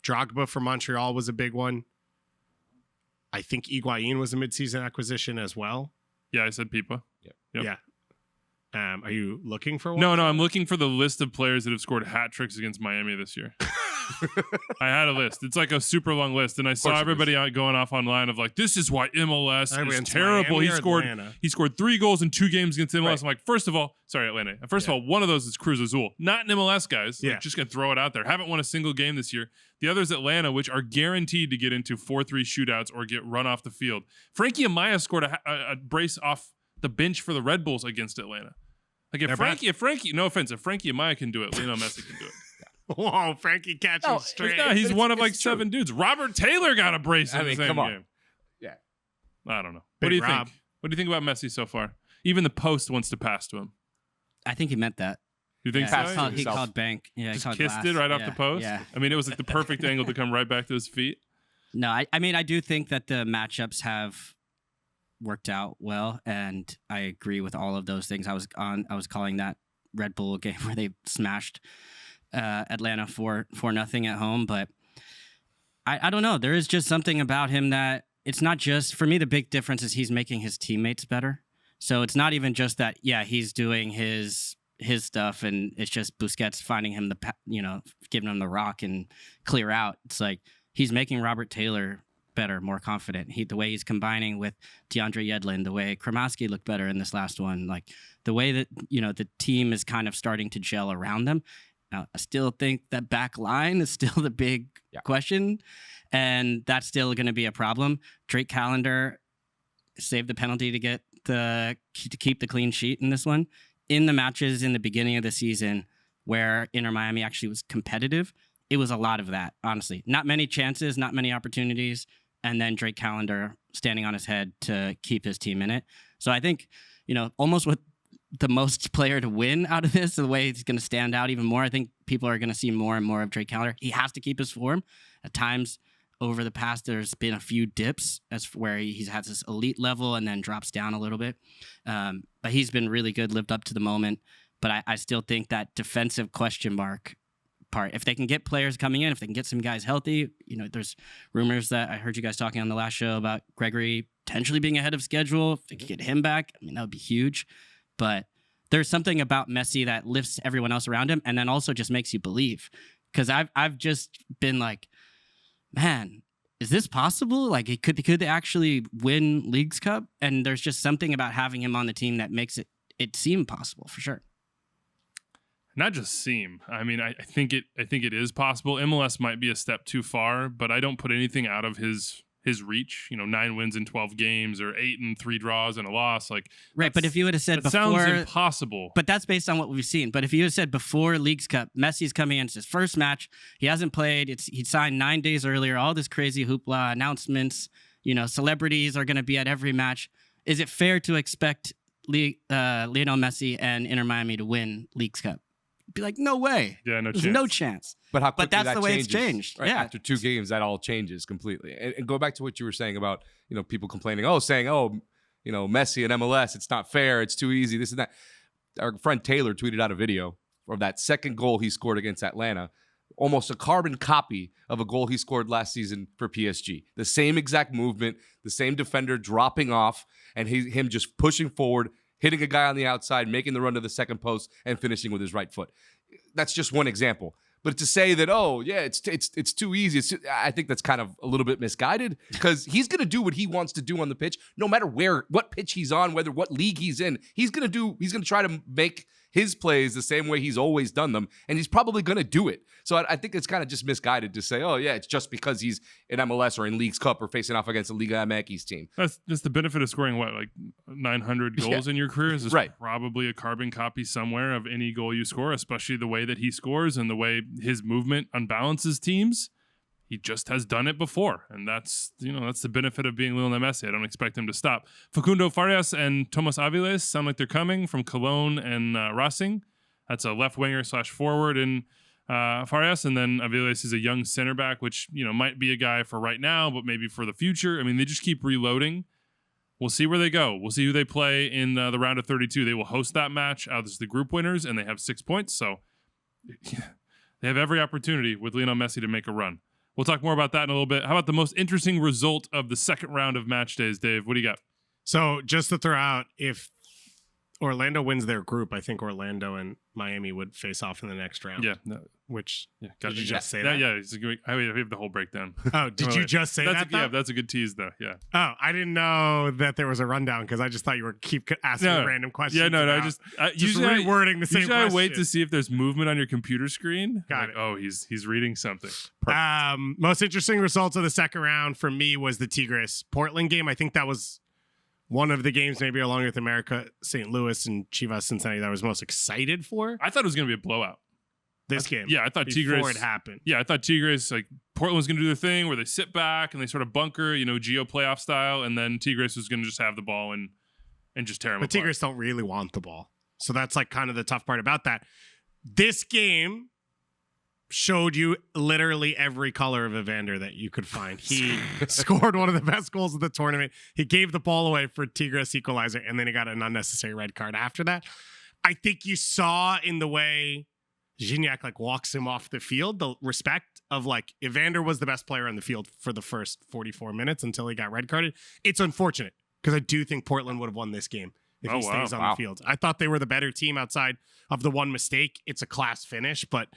Drogba for Montreal was a big one. I think Higuain was a mid-season acquisition as well. Yeah, I said Pipa. Yep. Yeah. Are you looking for one? No, I'm looking for the list of players that have scored hat tricks against Miami this year. I had a list. It's like a super long list, and I saw everybody going off online of like, this is why MLS is terrible. He scored 3 goals in 2 games against MLS. Right. I'm like, first of all, sorry, Atlanta. First of all, one of those is Cruz Azul, not an MLS, guys. Like, just gonna throw it out there. Haven't won a single game this year. The other is Atlanta, which are guaranteed to get into 4-3 shootouts or get run off the field. Frankie Amaya scored a brace off the bench for the Red Bulls against Atlanta. Like if Frankie, no offense, if Frankie Amaya can do it, Lionel Messi can do it. Whoa, Frankie catching straight. No, he's one of like 7 dudes. Robert Taylor got a brace in the same game. Yeah. I don't know. What do you think? What do you think about Messi so far? Even the Post wants to pass to him. I think he meant that. You think so? He called bank. Yeah, just he called kissed glass. it right off the post? Yeah. I mean, it was like the perfect angle to come right back to his feet. No, I mean, I do think that the matchups have worked out well, and I agree with all of those things. I was calling that Red Bull game where they smashed Atlanta 4-0 at home, but I don't know. There is just something about him that it's not just, for me, the big difference is he's making his teammates better. So it's not even just that, he's doing his stuff and it's just Busquets finding him giving him the rock and clear out. It's like he's making Robert Taylor better, more confident. The way he's combining with DeAndre Yedlin, the way Kramaski looked better in this last one, like the way that, the team is kind of starting to gel around them. Now, I still think that back line is still the big question, and that's still going to be a problem. Drake Callender saved the penalty to keep the clean sheet in this one. In the matches in the beginning of the season where Inter Miami actually was competitive, it was a lot of that, honestly. Not many chances, not many opportunities, and then Drake Callender standing on his head to keep his team in it. So I think, almost with the most player to win out of this, the way he's going to stand out even more, I think people are going to see more and more of Drake Callender. He has to keep his form. At times over the past, there's been a few dips where he's had this elite level and then drops down a little bit. But he's been really good, lived up to the moment. But I still think that defensive question mark part, if they can get players coming in, if they can get some guys healthy, there's rumors that I heard you guys talking on the last show about Gregory potentially being ahead of schedule. If they could get him back, I mean, that would be huge. But there's something about Messi that lifts everyone else around him and then also just makes you believe. Because I've just been like, man, is this possible? Like, could they actually win Leagues Cup? And there's just something about having him on the team that makes it seem possible for sure. Not just seem. I mean, I think it is possible. MLS might be a step too far, but I don't put anything out of his reach. 9 wins in 12 games or 8 and 3 draws and a loss. Like, right. But if you would have said that before, sounds impossible. But that's based on what we've seen. But if you had said before Leagues Cup, Messi's coming in, it's his first match. He hasn't played. He signed 9 days earlier. All this crazy hoopla, announcements. Celebrities are going to be at every match. Is it fair to expect Lionel Messi and Inter Miami to win Leagues Cup? Be like, no way. Yeah, There's no chance. But how quickly that's the way it's changed. Right? Yeah. After 2 games, that all changes completely. And go back to what you were saying about, people complaining, Messi and MLS, it's not fair. It's too easy. This and that. Our friend Taylor tweeted out a video of that second goal he scored against Atlanta, almost a carbon copy of a goal he scored last season for PSG. The same exact movement, the same defender dropping off, and him just pushing forward, hitting a guy on the outside, making the run to the second post, and finishing with his right foot. That's just one example. But to say that, it's too easy, I think that's kind of a little bit misguided, because he's going to do what he wants to do on the pitch, no matter what pitch he's on, what league he's in. He's going to try to make his plays the same way he's always done them, and he's probably going to do it. So I think it's kind of just misguided to say, it's just because he's in MLS or in Leagues Cup or facing off against a Liga MX team. That's the benefit of scoring, 900 goals in your career? Is this probably a carbon copy somewhere of any goal you score, especially the way that he scores and the way his movement unbalances teams? he just has done it before, and that's the benefit of being Lionel Messi. I don't expect him to stop. Facundo Farias and Tomas Aviles sound like they're coming from Cologne and Racing. That's a left winger / forward in Farias, and then Aviles is a young center back, which might be a guy for right now, but maybe for the future. I mean, they just keep reloading. We'll see where they go. We'll see who they play in the round of 32. They will host that match as the group winners, and they have 6 points, so they have every opportunity with Lionel Messi to make a run. We'll talk more about that in a little bit. How about the most interesting result of the second round of match days, Dave? What do you got? So just to throw out, if Orlando wins their group, I think Orlando and Miami would face off in the next round. Yeah. No. Which, Did you just say that? Yeah. I have the whole breakdown. Oh, did you just say that? Yeah, that's a good tease, though. Yeah. Oh, I didn't know that there was a rundown because I just thought you were keep asking random questions. Yeah, no. Just usually rewording the same usually question. I wait to see if there's movement on your computer screen. Got it. Oh, he's reading something. Most interesting results of the second round for me was the Tigres Portland game. I think that was one of the games, maybe along with America, St. Louis, and Chivas Cincinnati, that I was most excited for. I thought it was going to be a blowout. This game. Yeah, I thought Tigres. Before it happened. Yeah, I thought Tigres, Portland was going to do their thing where they sit back and they sort of bunker, Geo playoff style, and then Tigres was going to just have the ball and just tear them apart. But Tigres don't really want the ball. So that's kind of the tough part about that. This game showed you literally every color of Evander that you could find. He scored one of the best goals of the tournament. He gave the ball away for Tigres equalizer, and then he got an unnecessary red card after that. I think you saw in the way Gignac walks him off the field, the respect of Evander was the best player on the field for the first 44 minutes until he got red carded. It's unfortunate because I do think Portland would have won this game if he stays on the field. I thought they were the better team outside of the one mistake. It's a class finish, but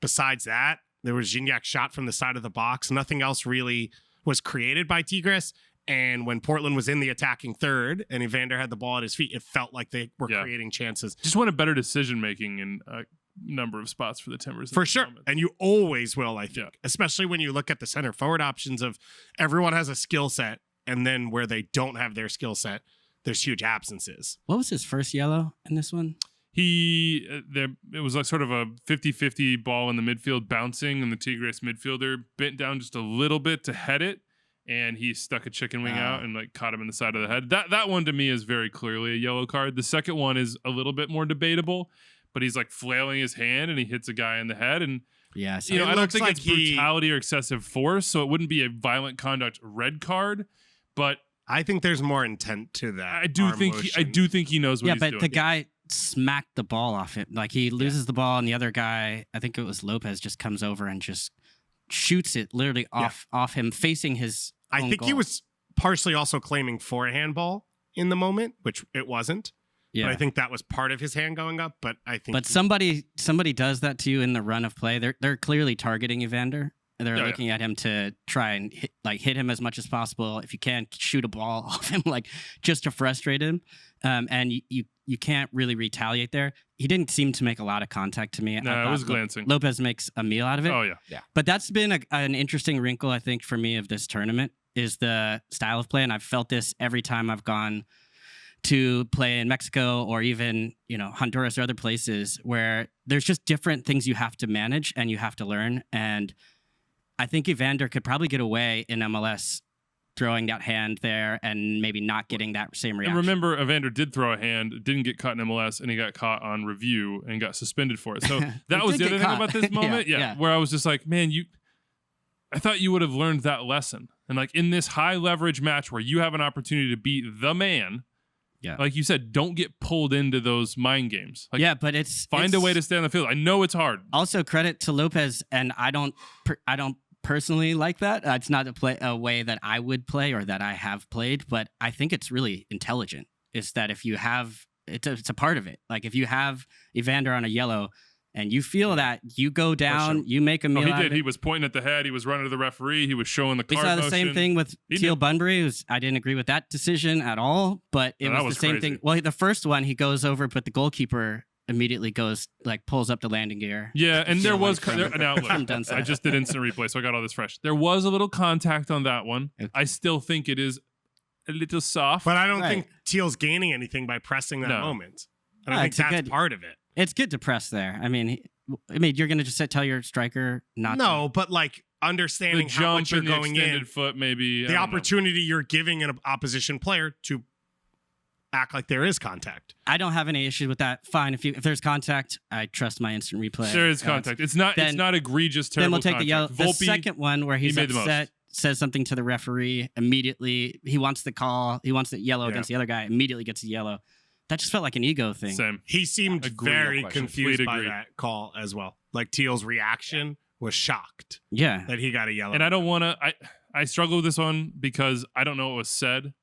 besides that, there was Gignac shot from the side of the box. Nothing else really was created by Tigres. And when Portland was in the attacking third and Evander had the ball at his feet, it felt like they were creating chances. Just wanted better decision making in a number of spots for the Timbers. For sure. And you always will, I think, especially when you look at the center forward options of everyone has a skill set. And then where they don't have their skill set, there's huge absences. What was his first yellow in this one? It was sort of a 50-50 ball in the midfield bouncing, and the Tigres midfielder bent down just a little bit to head it, and he stuck a chicken wing out and caught him in the side of the head. That one to me is very clearly a yellow card. The second one is a little bit more debatable, but he's flailing his hand and he hits a guy in the head, and I don't think it's brutality or excessive force, so it wouldn't be a violent conduct red card, but I think there's more intent to that. I do think he knows what he's doing. Yeah, but the guy smacked the ball off him. He loses the ball, and the other guy, I think it was Lopez, just comes over and just shoots it literally off him, facing his own goal. He was partially also claiming for a handball in the moment, which it wasn't. Yeah. But I think that was part of his hand going up. But I think, somebody does that to you in the run of play. They're clearly targeting Evander. They're looking at him to try and hit him as much as possible. If you can, shoot a ball off him, just to frustrate him. And you can't really retaliate there. He didn't seem to make a lot of contact to me. No, it was glancing. Lopez makes a meal out of it. Oh, yeah. But that's been an interesting wrinkle, I think, for me of this tournament is the style of play. And I've felt this every time I've gone to play in Mexico or even, Honduras or other places where there's just different things you have to manage and you have to learn. And I think Evander could probably get away in MLS throwing that hand there and maybe not getting that same reaction. And remember, Evander did throw a hand, didn't get caught in MLS, and he got caught on review and got suspended for it. So that was the other thing about this moment. Where I was just like, man, I thought you would have learned that lesson. And in this high leverage match where you have an opportunity to beat the man, like you said, don't get pulled into those mind games. But find a way to stay on the field. I know it's hard. Also, credit to Lopez, and I don't personally like that. It's not a way that I would play or that I have played, but I think it's really intelligent. Is that if you have it's a part of it. If you have Evander on a yellow and you feel that, you go down, you make a meal he out did. of it. He was pointing at the head. He was running to the referee. He was showing the card motion. We saw the motion. same thing with Teal Bunbury. I didn't agree with that decision at all, but it was the same thing. Well, the first one, he goes over, but the goalkeeper immediately goes, pulls up the landing gear. Yeah, and there was an outlet. I just did instant replay, so I got all this fresh. There was a little contact on that one. Okay. I still think it is a little soft. But I don't think Teal's gaining anything by pressing that moment. I don't think that's part of it. It's good to press there. I mean, you're going to just tell your striker not to. No, but understanding the how jump much you're and the going extended in, foot, maybe the opportunity you're giving an opposition player to act like there is contact. I don't have any issues with that. Fine, if there's contact, I trust my instant replay. There is contact. It's not egregious. Terrible. Then we'll take contact. the yellow. Volpe, The second one where he's made the upset, most. says something to the referee immediately. He wants the call. He wants the yellow Yeah. against the other guy. Immediately gets the yellow. That just felt like an ego thing. Same. He seemed Agree, very no question. confused Complete by agree. that call as well. Like Teal's reaction was shocked Yeah. that he got a yellow. And I don't want to. I struggle with this one because I don't know what was said,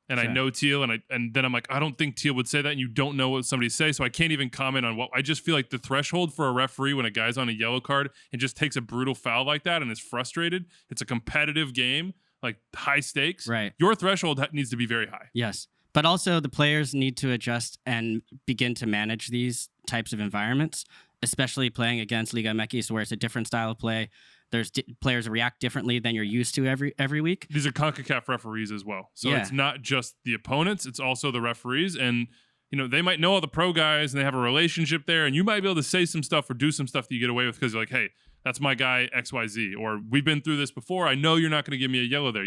and I Sure. know Teal, and then I'm like, I don't think Teal would say that, and you don't know what somebody say, so I can't even comment on what. I just feel like the threshold for a referee when a guy's on a yellow card and just takes a brutal foul like that and is frustrated. It's a competitive game, like high stakes. Right. Your threshold needs to be very high. Yes. But also the players need to adjust and begin to manage these types of environments, especially playing against Liga MX where it's a different style of play. There's players react differently than you're used to every week. These are CONCACAF referees as well. So Yeah. it's not just the opponents, it's also the referees. And, they might know all the pro guys and they have a relationship there. And you might be able to say some stuff or do some stuff that you get away with because you're like, hey, that's my guy XYZ. Or we've been through this before. I know you're not going to give me a yellow there.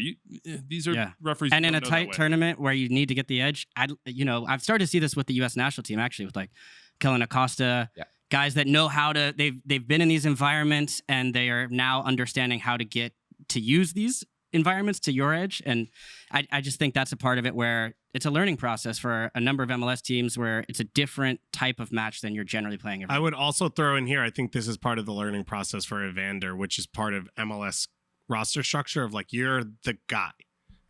These are referees. And who in a don't know that tight way. tournament where you need to get the edge, I've started to see this with the U.S. national team actually with like Kellen Acosta, guys that know how to. They've been in these environments and they are now understanding how to get to use these environments to your edge. And I just think that's a part of it where it's a learning process for a number of MLS teams where it's a different type of match than you're generally playing. I would also throw in here, I think this is part of the learning process for Evander, which is part of MLS roster structure of like, you're the guy.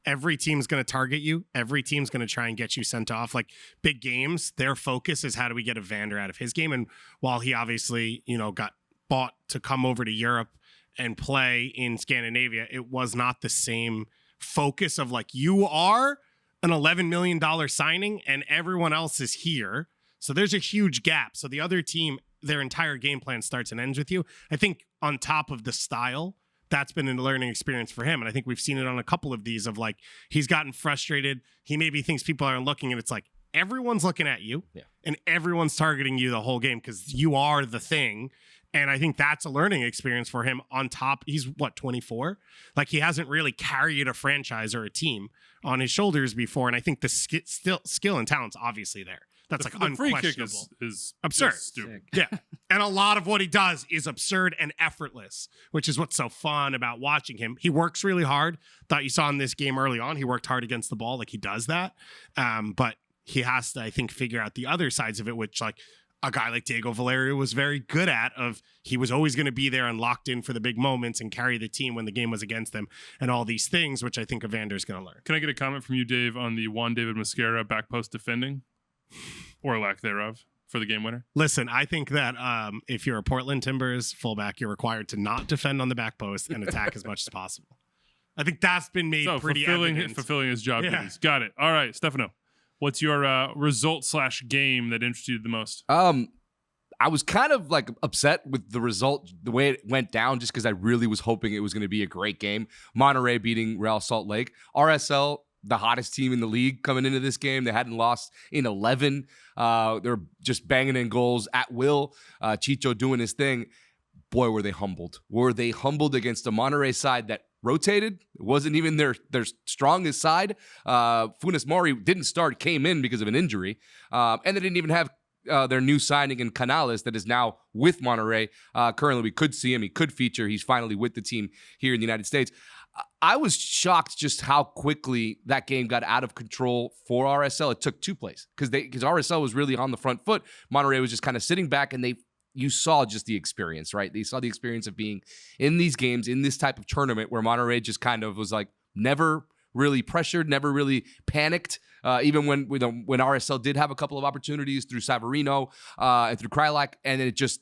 Every team's going to target you. Every team's going to try and get you sent off. Like big games, their focus is how do we get Evander out of his game? And while he obviously, got bought to come over to Europe and play in Scandinavia, it was not the same focus of like, you are an $11 million signing and everyone else is here. So there's a huge gap. So the other team, their entire game plan starts and ends with you. I think on top of the style, that's been a learning experience for him. And I think we've seen it on a couple of these of like, he's gotten frustrated. He maybe thinks people aren't looking and it's like, everyone's looking at you and everyone's targeting you the whole game because you are the thing. And I think that's a learning experience for him on top. He's 24? Like he hasn't really carried a franchise or a team on his shoulders before. And I think the skill and talent's obviously there. That's like the free unquestionable. kick is absurd. Is stupid. Yeah. And a lot of what he does is absurd and effortless, which is what's so fun about watching him. He works really hard. Thought you saw in this game early on, he worked hard against the ball. Like he does that. But he has to, I think, figure out the other sides of it, which like a guy like Diego Valerio was very good at he was always going to be there and locked in for the big moments and carry the team when the game was against them and all these things, which I think Evander's going to learn. Can I get a comment from you, Dave, on the Juan David Mosquera back post defending or lack thereof for the game winner? Listen, I think that if you're a Portland Timbers fullback, you're required to not defend on the back post and attack as much as possible. I think that's been made pretty evident. Fulfilling his job Yeah. duties. Got it. All right, Stefano. What's your result/game that interested you the most? I was kind of like upset with the result, the way it went down, just because I really was hoping it was going to be a great game. Monterrey beating Real Salt Lake. RSL, the hottest team in the league coming into this game. They hadn't lost in 11. They're just banging in goals at will. Chicho doing his thing. Boy, were they humbled. Were they humbled against a Monterrey side that rotated? It wasn't even their strongest side. Funes Mori didn't start, came in because of an injury. And they didn't even have their new signing in Canales that is now with Monterrey. Currently, we could see him. He could feature. He's finally with the team here in the United States. I was shocked just how quickly that game got out of control for RSL. It took two plays because RSL was really on the front foot. Monterrey was just kind of sitting back, and you saw just the experience, right? They saw the experience of being in these games, in this type of tournament where Monterrey just kind of was like never really pressured, never really panicked. Even when RSL did have a couple of opportunities through Savarino and through Krylak, and it just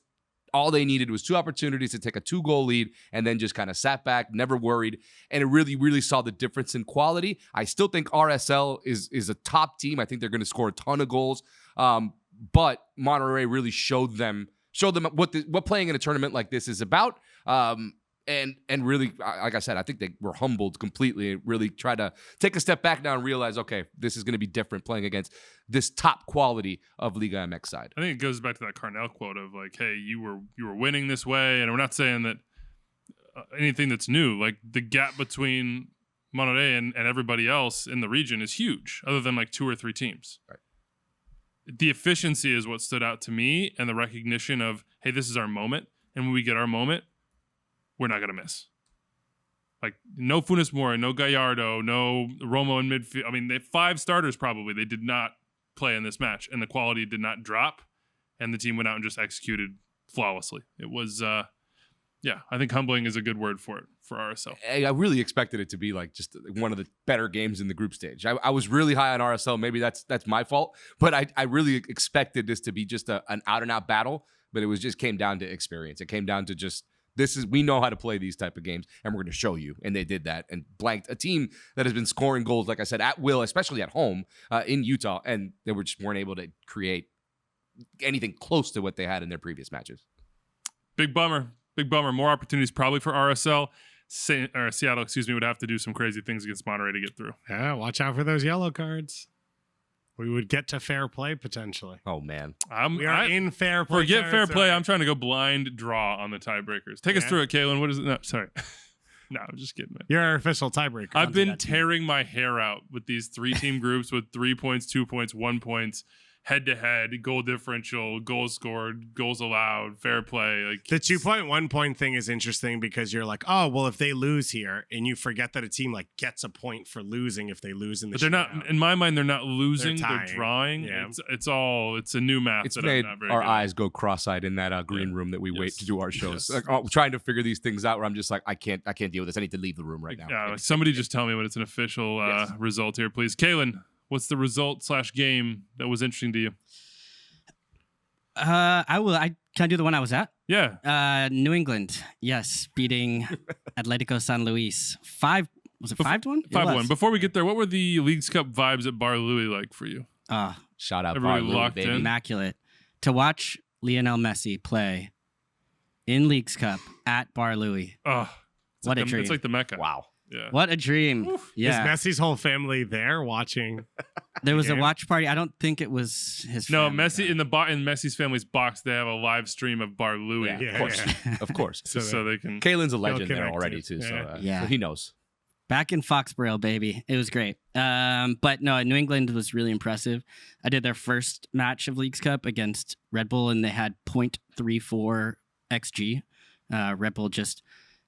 all they needed was two opportunities to take a 2-goal lead and then just kind of sat back, never worried. And it really, really saw the difference in quality. I still think RSL is a top team. I think they're going to score a ton of goals. But Monterrey really showed them what playing in a tournament like this is about. And really, like I said, I think they were humbled completely and really tried to take a step back now and realize, okay, this is going to be different playing against this top quality of Liga MX side. I think it goes back to that Carnell quote of like, hey, you were winning this way. And we're not saying that anything that's new. Like the gap between Monterrey and everybody else in the region is huge, other than like 2 or 3 teams. Right. The efficiency is what stood out to me, and the recognition of, hey, this is our moment, and when we get our moment, we're not gonna miss. Like no Funes Mori, no Gallardo, no Romo in midfield. I mean, they 5 starters probably. They did not play in this match, and the quality did not drop, and the team went out and just executed flawlessly. It was, I think humbling is a good word for it for RSL. I really expected it to be like just one of the better games in the group stage. I was really high on RSL. Maybe that's my fault, but I really expected this to be just an out-and-out battle, but it was just came down to experience. It came down to just, we know how to play these type of games, and we're going to show you. And they did that and blanked a team that has been scoring goals, like I said, at will, especially at home in Utah, and they weren't able to create anything close to what they had in their previous matches. Big bummer. More opportunities probably for RSL. Seattle, would have to do some crazy things against Monterrey to get through. Yeah, watch out for those yellow cards. We would get to fair play potentially. Oh, man. We are in fair play. Forget fair play. I'm trying to go blind draw on the tiebreakers. Take us through it, Calen. What is it? No, sorry. No, I'm just kidding, man. You're our official tiebreaker. I've been tearing my hair out with these 3-team groups with 3 points, 2 points, 1 points. Head-to-head, goal differential, goals scored, goals allowed, fair play. Like the 2.1 point thing is interesting because you're like, oh, well, if they lose here, and you forget that a team like gets a point for losing if they lose in the. But they're not. In my mind, they're not losing. They're drawing. Yeah. It's a new math. It's that made I'm not very our good eyes go cross-eyed in that green room that we wait to do our shows. Like, trying to figure these things out. Where I'm just like, I can't deal with this. I need to leave the room right now. Yeah, somebody just tell me when it's an official result here, please. Calen, what's the result/game that was interesting to you? I will. Can I do the one I was at? Yeah. New England, yes, beating Atlético San Luis. 5 Was it 5-1? 5-1. Before we get there, what were the Leagues Cup vibes at Bar Louie like for you? Shout out Everybody Bar Louie, locked baby. in. Immaculate. To watch Lionel Messi play in Leagues Cup at Bar Louie. Oh, What a dream. It's like the Mecca. Wow. Yeah. What a dream. Is Yeah. Messi's whole family there watching? There was a game? watch party. I don't think it was his No, family, Messi though. in Messi's family's box, they have a live stream of Bar Louie. Yeah, Yeah, of course. yeah. Of course. So they can. Kalen's a legend there connected. already, too. Yeah. So he knows. Back in Foxborough, baby. It was great. But no, New England was really impressive. I did their first match of Leagues Cup against Red Bull, and they had 0.34 XG. Red Bull just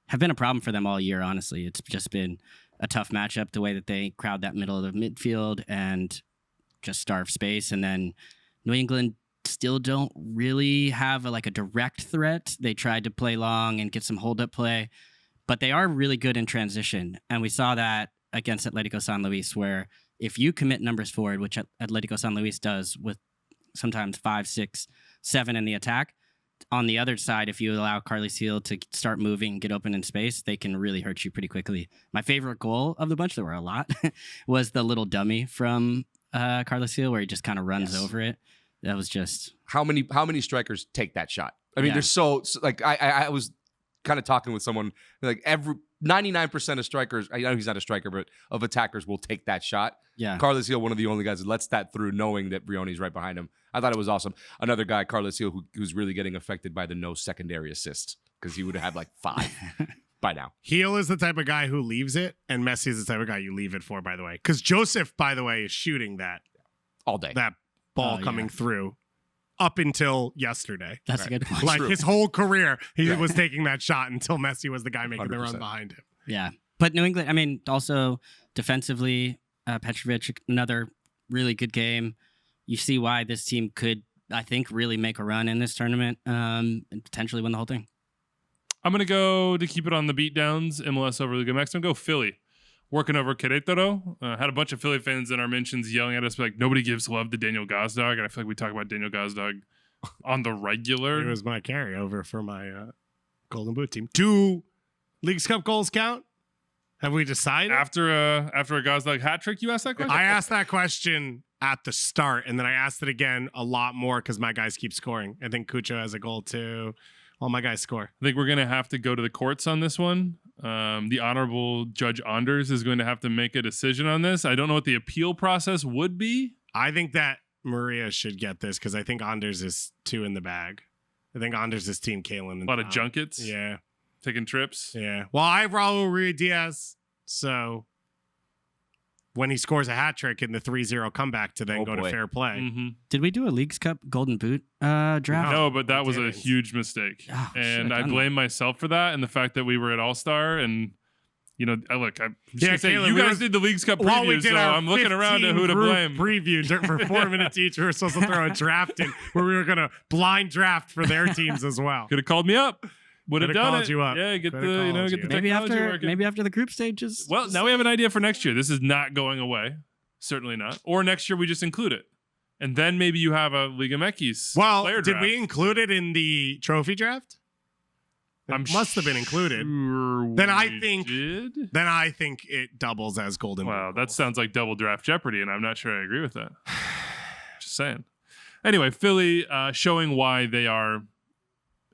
have been a problem for them all year, honestly. It's just been a tough matchup, the way that they crowd that middle of the midfield and just starve space. And then New England still don't really have a direct threat. They tried to play long and get some hold-up play, but they are really good in transition. And we saw that against Atlético San Luis, where if you commit numbers forward, which Atlético San Luis does with sometimes 5, 6, 7 in the attack, on the other side, if you allow Carles Gil to start moving, get open in space, they can really hurt you pretty quickly. My favorite goal of the bunch, there were a lot, was the little dummy from Carles Gil, where he just kind of runs over it. That was just... How many strikers take that shot? I mean, there's so like I was kind of talking with someone, like 99% of strikers, I know he's not a striker, but of attackers will take that shot. Yeah. Carles Gil, one of the only guys that lets that through, knowing that Brioni's right behind him. I thought it was awesome. Another guy, Carles Gil, who's really getting affected by the no secondary assist, because he would have had like 5 by now. Heel is the type of guy who leaves it, and Messi is the type of guy you leave it for, by the way. Because Joseph, by the way, is shooting that All day. ball coming through up until yesterday. That's a good point. Like True. his whole career, he was taking that shot until Messi was the guy making the run 100%. behind him. Yeah. But New England, I mean, also defensively, Petrovic, another really good game. You see why this team could, I think, really make a run in this tournament and potentially win the whole thing. I'm going to go, to keep it on the beatdowns, MLS over Liga MX. I'm going to go Philly. Working over Querétaro. Had a bunch of Philly fans in our mentions yelling at us like, nobody gives love to Daniel Gazdag. And I feel like we talk about Daniel Gazdag on the regular. It was my carryover for my Golden Boot team. 2 Leagues Cup goals count? Have we decided? After a Gazdag hat trick, you asked that question? I asked that question at the start, and then I asked it again a lot more because my guys keep scoring. I think Cucho has a goal too. All my guys score. I think we're going to have to go to the courts on this one. The Honorable Judge Anders is going to have to make a decision on this. I don't know what the appeal process would be. I think that Maria should get this because I think Anders is 2 in the bag. I think Anders is Team Kalen. A lot of junkets. Yeah. taking trips. Yeah. Well, I have Raul Ruiz, so when he scores a hat trick in the 3-0 comeback to then go to fair play. Mm-hmm. Did we do a Leagues Cup Golden Boot draft? No, but that was a didn't. huge mistake. Oh, And I blame myself for that and the fact that we were at All-Star and, you know, look, I'm just gonna say, Caleb, you we guys were- did the Leagues Cup While we preview, did so our I'm looking around at 15 who to group blame. preview for 4 minutes each, we were supposed to throw a draft in where we were going to blind draft for their teams as well. Could have called me up. Would have Coulda done called it. you up. Yeah, get Coulda the called get the you. technology Maybe working. after the group stages. Well, now we have an idea for next year. This is not going away. Certainly not. Or next year we just include it. And then maybe you have a Liga MX Well, player did draft. we include it in the trophy draft? It must have been included. Sure Then I we think- did. Then I think it doubles as Golden Wow, Boot that goals. sounds like double draft Jeopardy, and I'm not sure I agree with that. Just saying. Anyway, Philly showing why they are,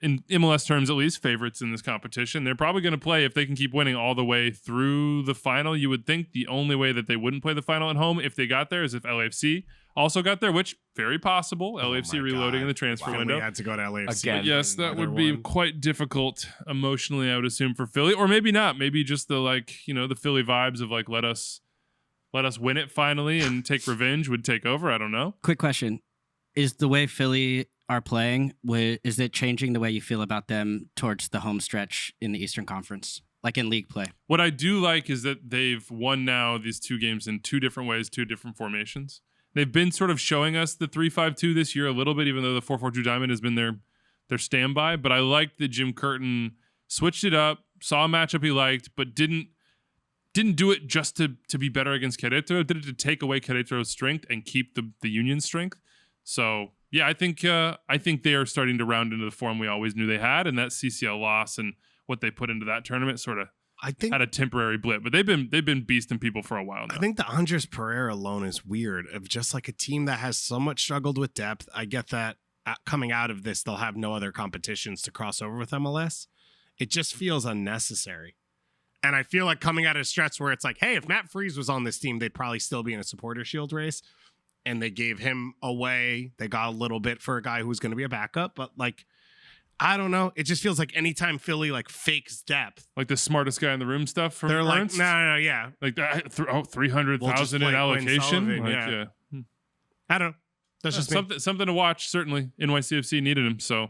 in MLS terms at least, favorites in this competition. They're probably going to play, if they can keep winning all the way through the final. You would think the only way that they wouldn't play the final at home if they got there is if LAFC also got there, which very possible. LAFC my reloading God. in the transfer Philly window. had to go to LAFC. Again. But yes, that Another would be one. quite difficult emotionally, I would assume, for Philly, or maybe not. Maybe just the the Philly vibes of like let us win it finally and take revenge would take over. I don't know. Quick question: is the way Philly are playing, is it changing the way you feel about them towards the home stretch in the Eastern Conference, like in league play? What I do like is that they've won now these 2 games in 2 different ways, 2 different formations. They've been sort of showing us the 3-5-2 this year a little bit, even though the 4-4-2 diamond has been their standby. But I like that Jim Curtin switched it up, saw a matchup he liked, but didn't do it just to be better against Querétaro. Did it to take away Querétaro's strength and keep the Union's strength. So yeah, I think they are starting to round into the form we always knew they had, and that CCL loss and what they put into that tournament sort of I think had a temporary blip, but they've been beasting people for a while now. I think the Andres Pereira loan is weird. Of just like a team that has so much struggled with depth. I get that coming out of this, they'll have no other competitions to cross over with MLS. It just feels unnecessary. And I feel like coming out of a stretch where it's like, hey, if Matt Freese was on this team, they'd probably still be in a supporter shield race. And they gave him away. They got a little bit for a guy who's going to be a backup, but like, I don't know. It just feels like anytime Philly like fakes depth, like the smartest guy in the room stuff from they're like, Ernst? no, yeah. Like that, 300,000 We'll just in play Quinn allocation. Sullivan, Like, yeah. yeah. I don't know. That's just me. something to watch. Certainly, NYCFC needed him. So,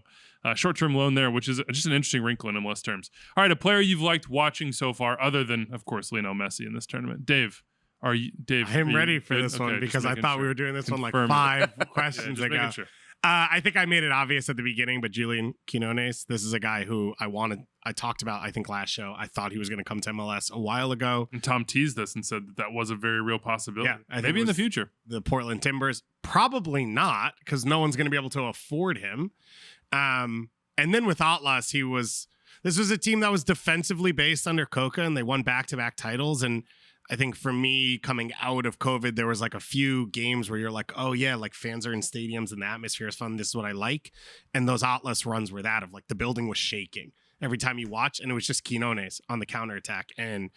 short-term loan there, which is just an interesting wrinkle in MLS terms. All right, a player you've liked watching so far, other than of course Lionel Messi in this tournament. Dave, are you I'm you ready for good? this Okay, one just because I making thought sure. we were doing this one like Confirm it. 5 Yeah, questions just ago. making sure. I think I made it obvious at the beginning, but Julian Quinones, this is a guy who I talked about, I think last show. I thought he was going to come to MLS a while ago. And Tom teased us and said that was a very real possibility. Yeah, I think maybe it in the was- future. The Portland Timbers, probably not, because no one's going to be able to afford him. And then with Atlas, this was a team that was defensively based under Coca, and they won back-to-back titles. And I think for me, coming out of COVID, there was like a few games where you're like, oh yeah, like fans are in stadiums and the atmosphere is fun. This is what I like. And those Atlas runs were that of like the building was shaking every time you watch, and it was just Quinones on the counterattack. And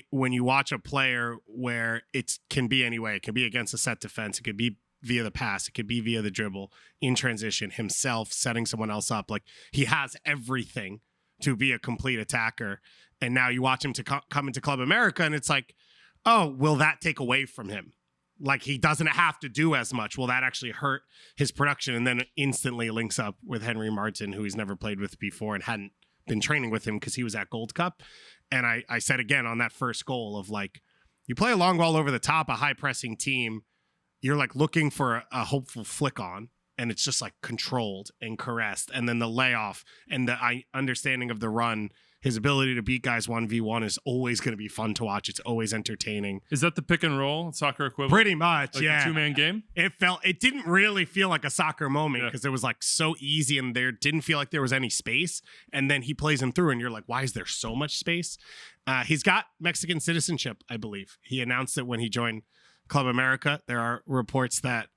when you watch a player where it can be any way, it can be against a set defense, it could be via the pass, it could be via the dribble, in transition, himself setting someone else up. Like he has everything to be a complete attacker. And now you watch him to come into Club America, and it's like, oh, will that take away from him? Like he doesn't have to do as much. Will that actually hurt his production? And then it instantly links up with Henry Martin, who he's never played with before and hadn't been training with him because he was at Gold Cup. And I said again on that first goal of like, you play a long ball over the top, a high pressing team, you're like looking for a hopeful flick on, and it's just like controlled and caressed. And then the layoff and the understanding of the run, his ability to beat guys 1v1 is always going to be fun to watch. It's always entertaining. Is that the pick and roll soccer equivalent? Pretty much, like yeah. a 2-man game? It didn't really feel like a soccer moment Yeah. because it was like so easy and there didn't feel like there was any space. And then he plays him through and you're like, why is there so much space? He's got Mexican citizenship, I believe. He announced it when he joined Club America. There are reports that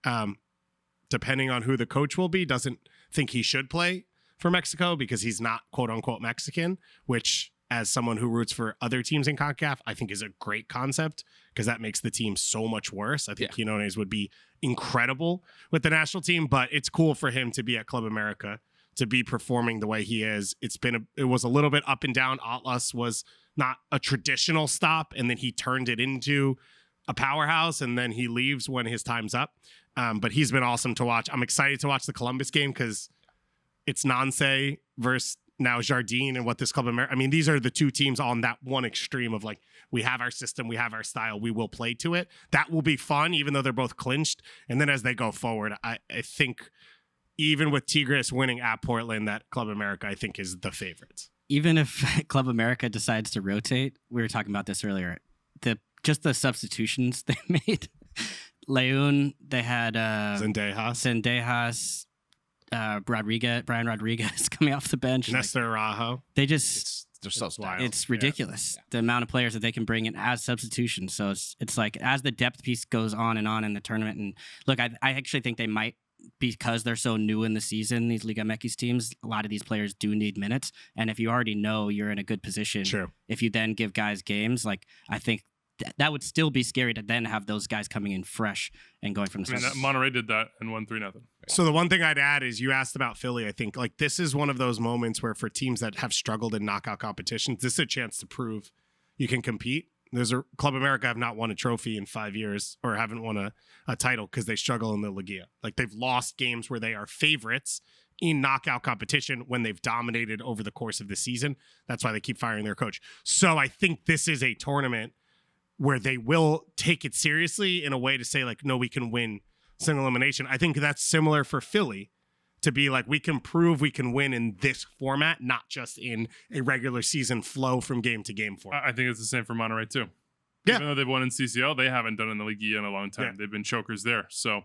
depending on who the coach will be, doesn't think he should play for Mexico because he's not quote unquote Mexican, which as someone who roots for other teams in CONCACAF, I think is a great concept because that makes the team so much worse. I think Quinones would be incredible with the national team, but it's cool for him to be at Club America to be performing the way he is. It was a little bit up and down. Atlas was not a traditional stop, and then he turned it into a powerhouse, and then he leaves when his time's up. But he's been awesome to watch. I'm excited to watch the Columbus game because it's Nancy versus now Jardine and what this Club America. I mean, these are the two teams on that one extreme of like, we have our system, we have our style, we will play to it. That will be fun, even though they're both clinched. And then as they go forward, I think even with Tigres winning at Portland, that Club America, I think, is the favorites. Even if Club America decides to rotate, we were talking about this earlier, just the substitutions they made. Leon, they had Zendejas, Brian Rodriguez coming off the bench. Nestor Araujo. They just They're so wild. It's ridiculous the amount of players that they can bring in as substitutions. So it's like as the depth piece goes on in the tournament. And look, I actually think they might, because they're so new in the season, these Liga MX teams, a lot of these players do need minutes. And if you already know you're in a good position, sure, if you then give guys games, like I think that would still be scary to then have those guys coming in fresh and going from the start. Monterrey did that and won 3-0. So the one thing I'd add is you asked about Philly. I think like this is one of those moments where for teams that have struggled in knockout competitions, this is a chance to prove you can compete. There's a Club America have not won a trophy in 5 years or haven't won a title because they struggle in the Liga. Like they've lost games where they are favorites in knockout competition when they've dominated over the course of the season. That's why they keep firing their coach. So I think this is a tournament where they will take it seriously in a way to say like, no, we can win single elimination. I think that's similar for Philly to be like, we can prove we can win in this format, not just in a regular season flow from game to game format. I think it's the same for Monterrey too. Yeah. Even though they've won in CCL, they haven't done it in the Liga in a long time. Yeah. They've been chokers there. So,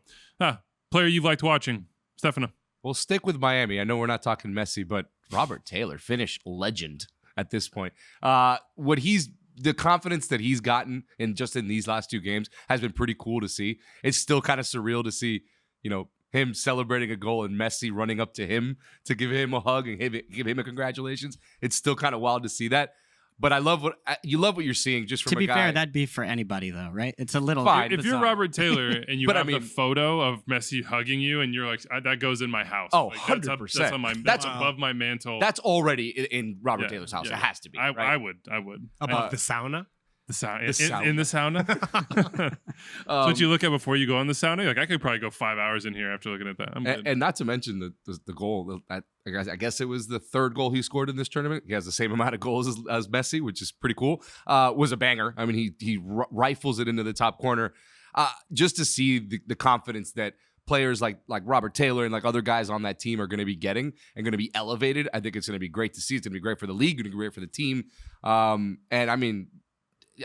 player you've liked watching, Stefano. We'll stick with Miami. I know we're not talking Messi, but Robert Taylor, Finnish legend at this point. The confidence that he's gotten in these last two games has been pretty cool to see. It's still kind of surreal to see, him celebrating a goal and Messi running up to him to give him a hug and give him a congratulations. It's still kind of wild to see that. But I love what you're seeing just from to be a guy. fair, that'd be for anybody though, right? It's a little fine. If you're Robert Taylor and you have the photo of Messi hugging you and you're like, that goes in my house. Oh, like, 100%. That's above my mantle. That's already in Robert Taylor's house. Yeah. It has to be. Right? I would. Above the sauna? In the sauna. That's what you look at before you go in the sauna. Like I could probably go 5 hours in here after looking at that. And not to mention the goal. I guess it was the third goal he scored in this tournament. He has the same amount of goals as Messi, which is pretty cool. Was a banger. I mean, he rifles it into the top corner. Just to see the confidence that players like Robert Taylor and like other guys on that team are going to be getting and going to be elevated. I think it's going to be great to see. It's going to be great for the league. Going to be great for the team. And I mean,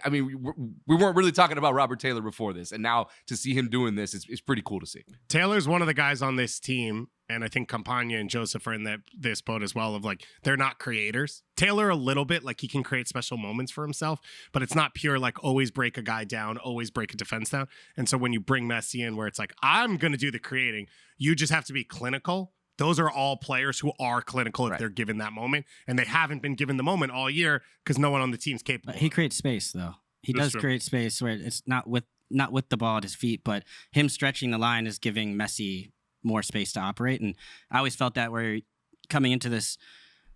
we weren't really talking about Robert Taylor before this, and now to see him doing this, it's pretty cool to see. Taylor's one of the guys on this team, and I think Campagna and Joseph are in this boat as well, of like, they're not creators. Taylor a little bit, like he can create special moments for himself, but it's not pure like always break a guy down, always break a defense down. And so when you bring Messi in where it's like, I'm going to do the creating, you just have to be clinical. Those are all players who are clinical if they're given that moment, and they haven't been given the moment all year because no one on the team's capable. He creates space, though. He does create space where it's not with the ball at his feet, but him stretching the line is giving Messi more space to operate. And I always felt that where coming into this,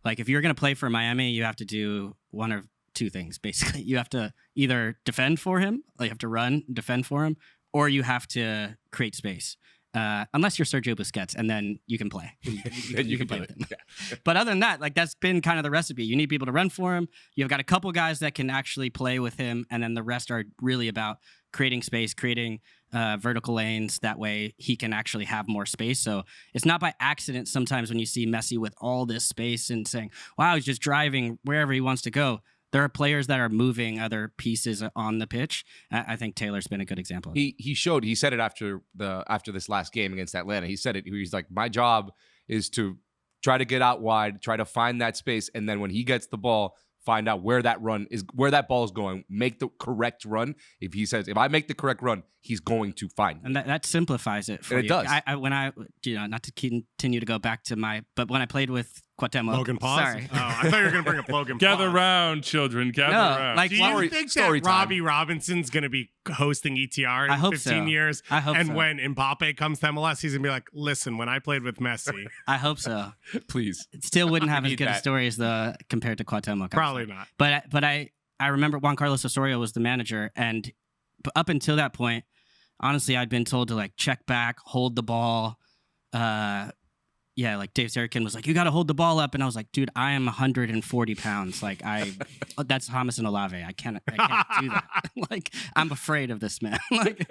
like if you're going to play for Miami, you have to do one of two things, basically. You have to either defend for him, like you have to run, defend for him, or you have to create space. Unless you're Sergio Busquets, and then you can play. You can play with him. Yeah. But other than that, like that's been kind of the recipe. You need people to run for him. You've got a couple guys that can actually play with him, and then the rest are really about creating space, creating vertical lanes. That way he can actually have more space. So it's not by accident sometimes when you see Messi with all this space and saying, wow, he's just driving wherever he wants to go. There are players that are moving other pieces on the pitch. I think Taylor's been a good example. He said it after this last game against Atlanta. He said it. He's like, my job is to try to get out wide, try to find that space, and then when he gets the ball, find out where that ball is going, make the correct run. If he says, if I make the correct run, he's going to find it. And that simplifies it for you. It does. When I not to continue to go back to but when I played with Cuauhtemoc. Logan Paul. Sorry. Oh, I thought you were going to bring up Logan Gather Paul. round, children. Gather No, round. like Do you think story that time. Robbie Robinson's going to be hosting ETR in I hope 15 so. years? I hope and so. when Mbappe comes to MLS, he's going to be like, listen, when I played with Messi, I hope so. Please. It still wouldn't have as need good that. a story as the compared to Cuauhtemoc. probably not. But I remember Juan Carlos Osorio was the manager, and up until that point, honestly, I'd been told to like check back, hold the ball. Yeah, like Dave Serikin was like, you got to hold the ball up, and I was like, dude, I am 140 pounds. Like that's Hamas and Olave. I can't do that. Like I'm afraid of this man. Like,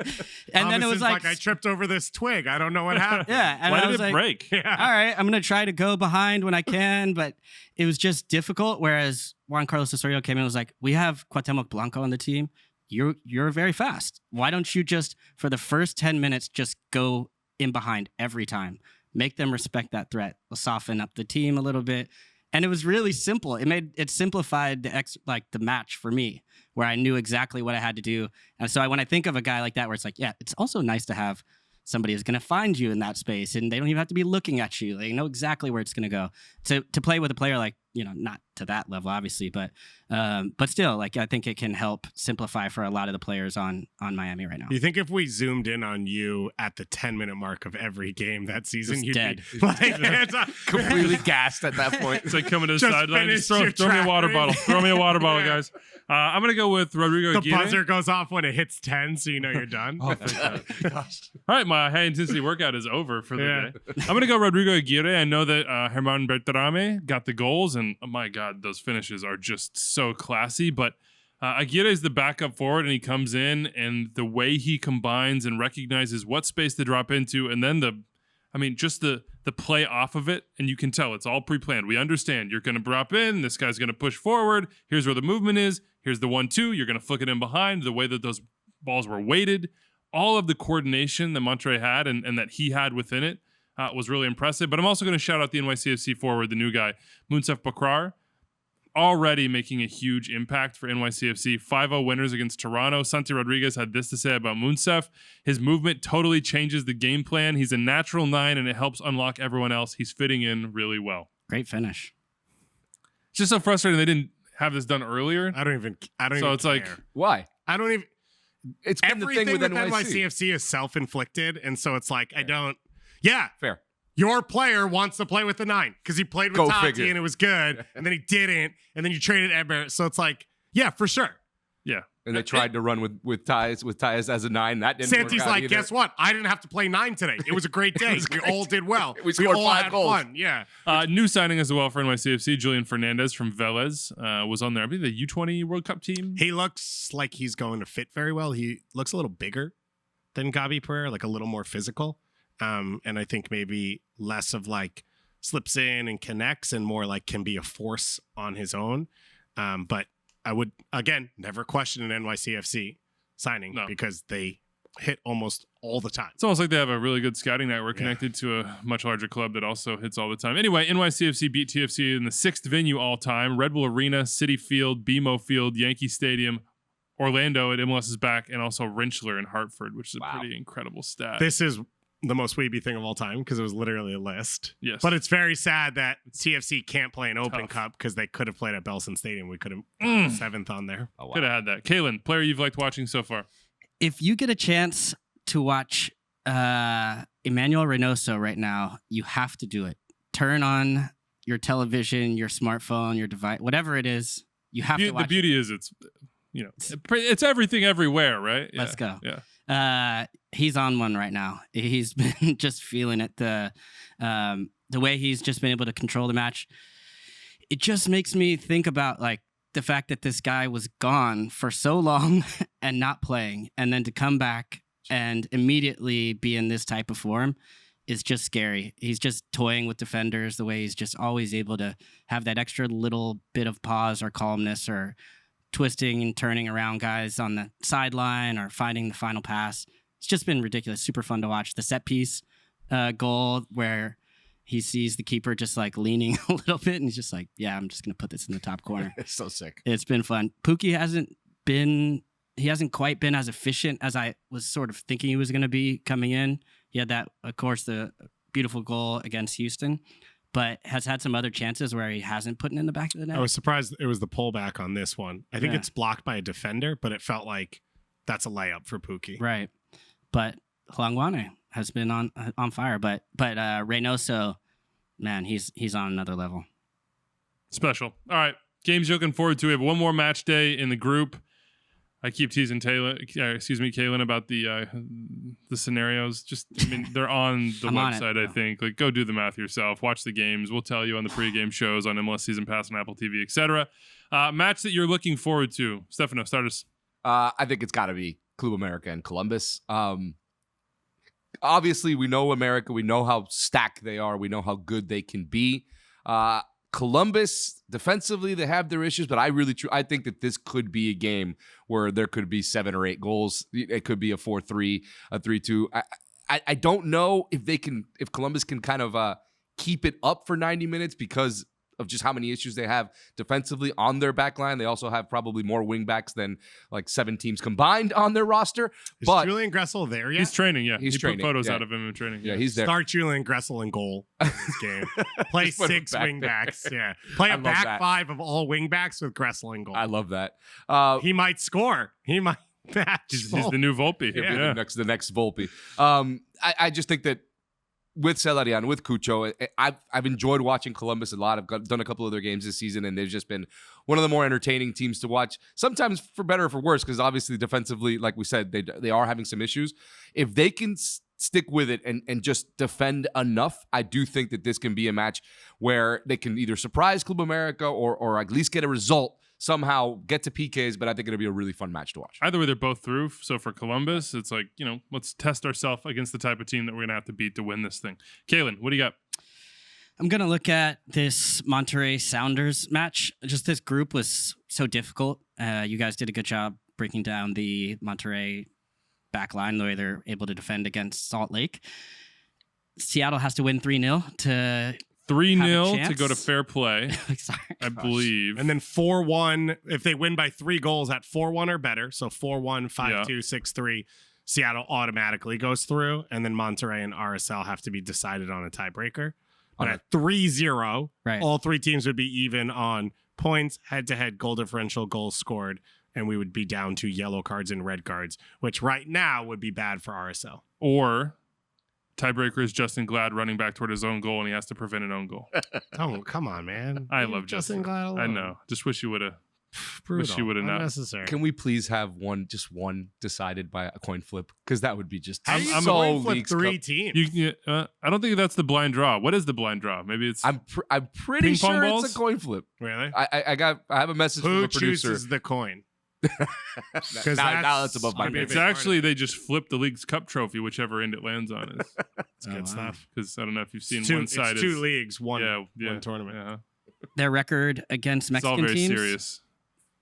and then it was like I tripped over this twig. I don't know what happened. yeah, and Why I did was it like, break? all right, I'm gonna try to go behind when I can, but it was just difficult. Whereas Juan Carlos Osorio came in and was like, we have Cuauhtemoc Blanco on the team. You're very fast. Why don't you just for the first 10 minutes just go in behind every time? Make them respect that threat. We'll soften up the team a little bit. And it was really simple. It simplified the match for me, where I knew exactly what I had to do. And so when I think of a guy like that, where it's like, yeah, it's also nice to have somebody who's going to find you in that space, and they don't even have to be looking at you. They know exactly where it's going to go. To play with a player like, not to that level, obviously, but still, like I think it can help simplify for a lot of the players on Miami right now. You think if we zoomed in on you at the 10-minute mark of every game that season, Just you'd dead. be like, Completely gassed at that point. It's like coming to the Just sideline. finish Just your throw me a water track. bottle. Throw me a water bottle, Yeah. guys. I'm going to go with Rodrigo the Aguirre. buzzer goes off when it hits 10, so you know you're done. All right, my high intensity workout is over for the Yeah. day. I'm going to go Rodrigo Aguirre. I know that Germán Berterame got the goals, and oh my God, those finishes are just so classy. But Aguirre is the backup forward, and he comes in, and the way he combines and recognizes what space to drop into, and then just the play off of it, and you can tell it's all pre-planned. We understand you're going to drop in, this guy's going to push forward, here's where the movement is, here's the 1-2, you're going to flick it in behind, the way that those balls were weighted, all of the coordination that Monterrey had and that he had within it was really impressive. But I'm also going to shout out the NYCFC forward, the new guy, Mounsef Bakrar, already making a huge impact for NYCFC. 5-0 winners against Toronto. Santi Rodriguez had this to say about Mounsef. His movement totally changes the game plan. He's a natural 9, and it helps unlock everyone else. He's fitting in really well. Great finish. It's just so frustrating they didn't have this done earlier. I don't even So it's like, care. Why? I don't even. It's been the Everything thing with with NYC. NYCFC is self-inflicted, and so it's like I don't. Yeah, Fair. your player wants to play with the 9 because he played with Go Tati figure. and it was good, and then he didn't, and then you traded Eber. So it's like, yeah, for sure. yeah. And they tried to run with Tyus as a 9. That didn't Santi's work out like, either. guess what? I didn't have to play 9 today. It was a great day. We all did well. We scored all 5 had goals. fun. Yeah. New signing as well for NYCFC. Julian Fernandez from Vélez was on there. I believe the U20 World Cup team. He looks like he's going to fit very well. He looks a little bigger than Gabi Pereira, like a little more physical. And I think maybe less of like slips in and connects and more like can be a force on his own. But I would, again, never question an NYCFC signing because they hit almost all the time. It's almost like they have a really good scouting network connected to a much larger club that also hits all the time. Anyway, NYCFC beat TFC in the 6th venue all time. Red Bull Arena, Citi Field, BMO Field, Yankee Stadium, Orlando at MLS's back, and also Rentschler in Hartford, which is a pretty incredible stat. This is the most Wiebe thing of all time because it was literally a list. Yes. But it's very sad that TFC can't play an Open Cup because they could have played at Belson Stadium. We could have 7th on there. Oh, wow. Could have had that. Calen, player you've liked watching so far. If you get a chance to watch Emanuel Reynoso right now, you have to do it. Turn on your television, your smartphone, your device, whatever it is. You have to watch The beauty is it's everything everywhere, right? Yeah. Let's go. Yeah. He's on one right now. He's been just feeling it. The way he's just been able to control the match. It just makes me think about like the fact that this guy was gone for so long and not playing, and then to come back and immediately be in this type of form is just scary. He's just toying with defenders the way he's just always able to have that extra little bit of pause or calmness or twisting and turning around guys on the sideline or finding the final pass. It's just been ridiculous. Super fun to watch. The set piece goal where he sees the keeper just like leaning a little bit and he's just like, yeah, I'm just going to put this in the top corner. It's so sick. It's been fun. Pookie hasn't quite been as efficient as I was sort of thinking he was going to be coming in. He had that, of course, the beautiful goal against Houston. but has had some other chances where he hasn't put it in the back of the net. I was surprised it was the pullback on this one. I think Yeah. it's blocked by a defender, but it felt like that's a layup for Pookie. Right. But Hlongwane has been on fire. But Reynoso, man, he's on another level. Special. All right. Games you're looking forward to. We have one more match day in the group. I keep teasing Calen about the scenarios. Just, I mean, they're on the website, I think. Like, go do the math yourself. Watch the games. We'll tell you on the pregame shows on MLS Season Pass on Apple TV, etc. Match that you're looking forward to. Stefano, start us. I think it's got to be Club America and Columbus. Obviously, we know America. We know how stacked they are. We know how good they can be. Columbus, defensively, they have their issues, but I think that this could be a game where there could be 7 or 8 goals. It could be a 4-3, a 3-2. I don't know if Columbus can kind of keep it up for 90 minutes because of just how many issues they have defensively on their back line. They also have probably more wing backs than like 7 teams combined on their roster. Is but Julian Gressel there yet? He's training, yeah. He's he training, put photos yeah. out of him in training. yeah, he's there. Start Julian Gressel in goal in this game. Play Just put him 6 back wing there. backs. Yeah. Play I a love back that. 5 of all wing backs with Gressel in goal. I love that. He might score. He might match. He's the new Volpe. Yeah. Yeah. The next Volpe. I just think that with Celarian, with Cucho, I've enjoyed watching Columbus a lot. I've done a couple of their games this season, and they've just been one of the more entertaining teams to watch. Sometimes for better or for worse, because obviously defensively, like we said, they are having some issues. If they can stick with it and just defend enough, I do think that this can be a match where they can either surprise Club America or at least get a result, somehow get to PKs, but I think it'll be a really fun match to watch. Either way, they're both through. So for Columbus, it's like, let's test ourselves against the type of team that we're going to have to beat to win this thing. Calen, what do you got? I'm going to look at this Monterrey Sounders match. Just this group was so difficult. You guys did a good job breaking down the Monterrey back line, the way they're able to defend against Salt Lake. Seattle has to win 3-0 to 3-0 to go to fair play, Sorry. I believe. And then 4-1, if they win by 3 goals at 4-1 or better, so 4-1, 5-2, 6-3, Seattle automatically goes through, and then Monterrey and RSL have to be decided on a tiebreaker. But at 3-0, Right. all 3 teams would be even on points, head-to-head, goal differential, goals scored, and we would be down to yellow cards and red cards, which right now would be bad for RSL. Or tiebreaker is Justin Glad running back toward his own goal, and he has to prevent an own goal. Oh, come on, man. I Leave love Justin. Glad alone. I know. Just wish you would have. Brutal. Wish you would have not. Unnecessary. Can we please have one decided by a coin flip? Because that would be just How do you so coin flip Leagues 3 Cup. teams? I don't think that's the blind draw. What is the blind draw? Maybe it's. I'm pretty Ping pong sure balls? it's a coin flip. Really? I have a message from Who a producer. chooses the coin? Now that's above my might be a pay it's big part actually of it. they just flip the League's Cup trophy, whichever end it lands on. Is It's good stuff. because I don't know if you've seen It's 2, one side it's 2 leagues, one yeah, tournament. Yeah. Their record against It's all Mexican very teams. serious.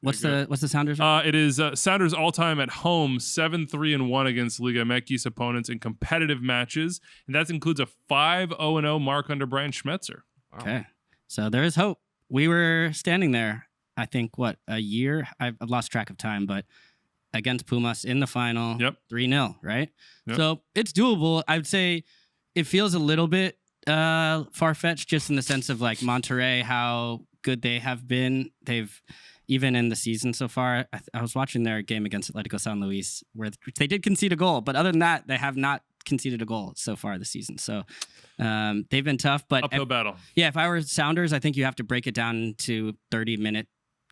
What's Very the Sounders? It is Sounders all time at home 7-3-1 against Liga MX opponents in competitive matches, and that includes a 5-0-0 mark under Brian Schmetzer. Okay. So there is hope. We were standing there, I think, a year? I've lost track of time, but against Pumas in the final, Yep. 3-0, right? Yep. So it's doable. I would say it feels a little bit far-fetched just in the sense of like Monterrey, how good they have been. They've, even in the season so far, I was watching their game against Atlético San Luis where they did concede a goal, but other than that, they have not conceded a goal so far this season. So they've been tough. But Uphill battle. yeah, if I were Sounders, I think you have to break it down into 30-minute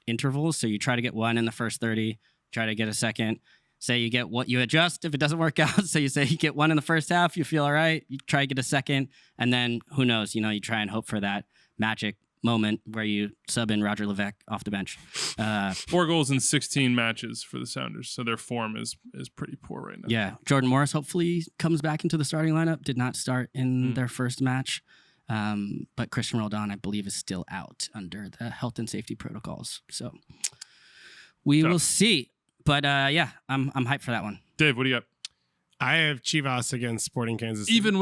intervals. So you try to get one in the first 30, try to get a second. Say you get what you adjust if it doesn't work out. So you say you get one in the first half, you feel all right. You try to get a second, and then who knows? You try and hope for that magic moment where you sub in Roger Levesque off the bench. 4 goals in 16 matches for the Sounders, so their form is pretty poor right now. Yeah, Jordan Morris hopefully comes back into the starting lineup. Did not start in their first match, but Christian Roldan, I believe, is still out under the health and safety protocols. So we will see. But yeah, I'm hyped for that one. Dave, what do you got? I have Chivas against Sporting Kansas City. Even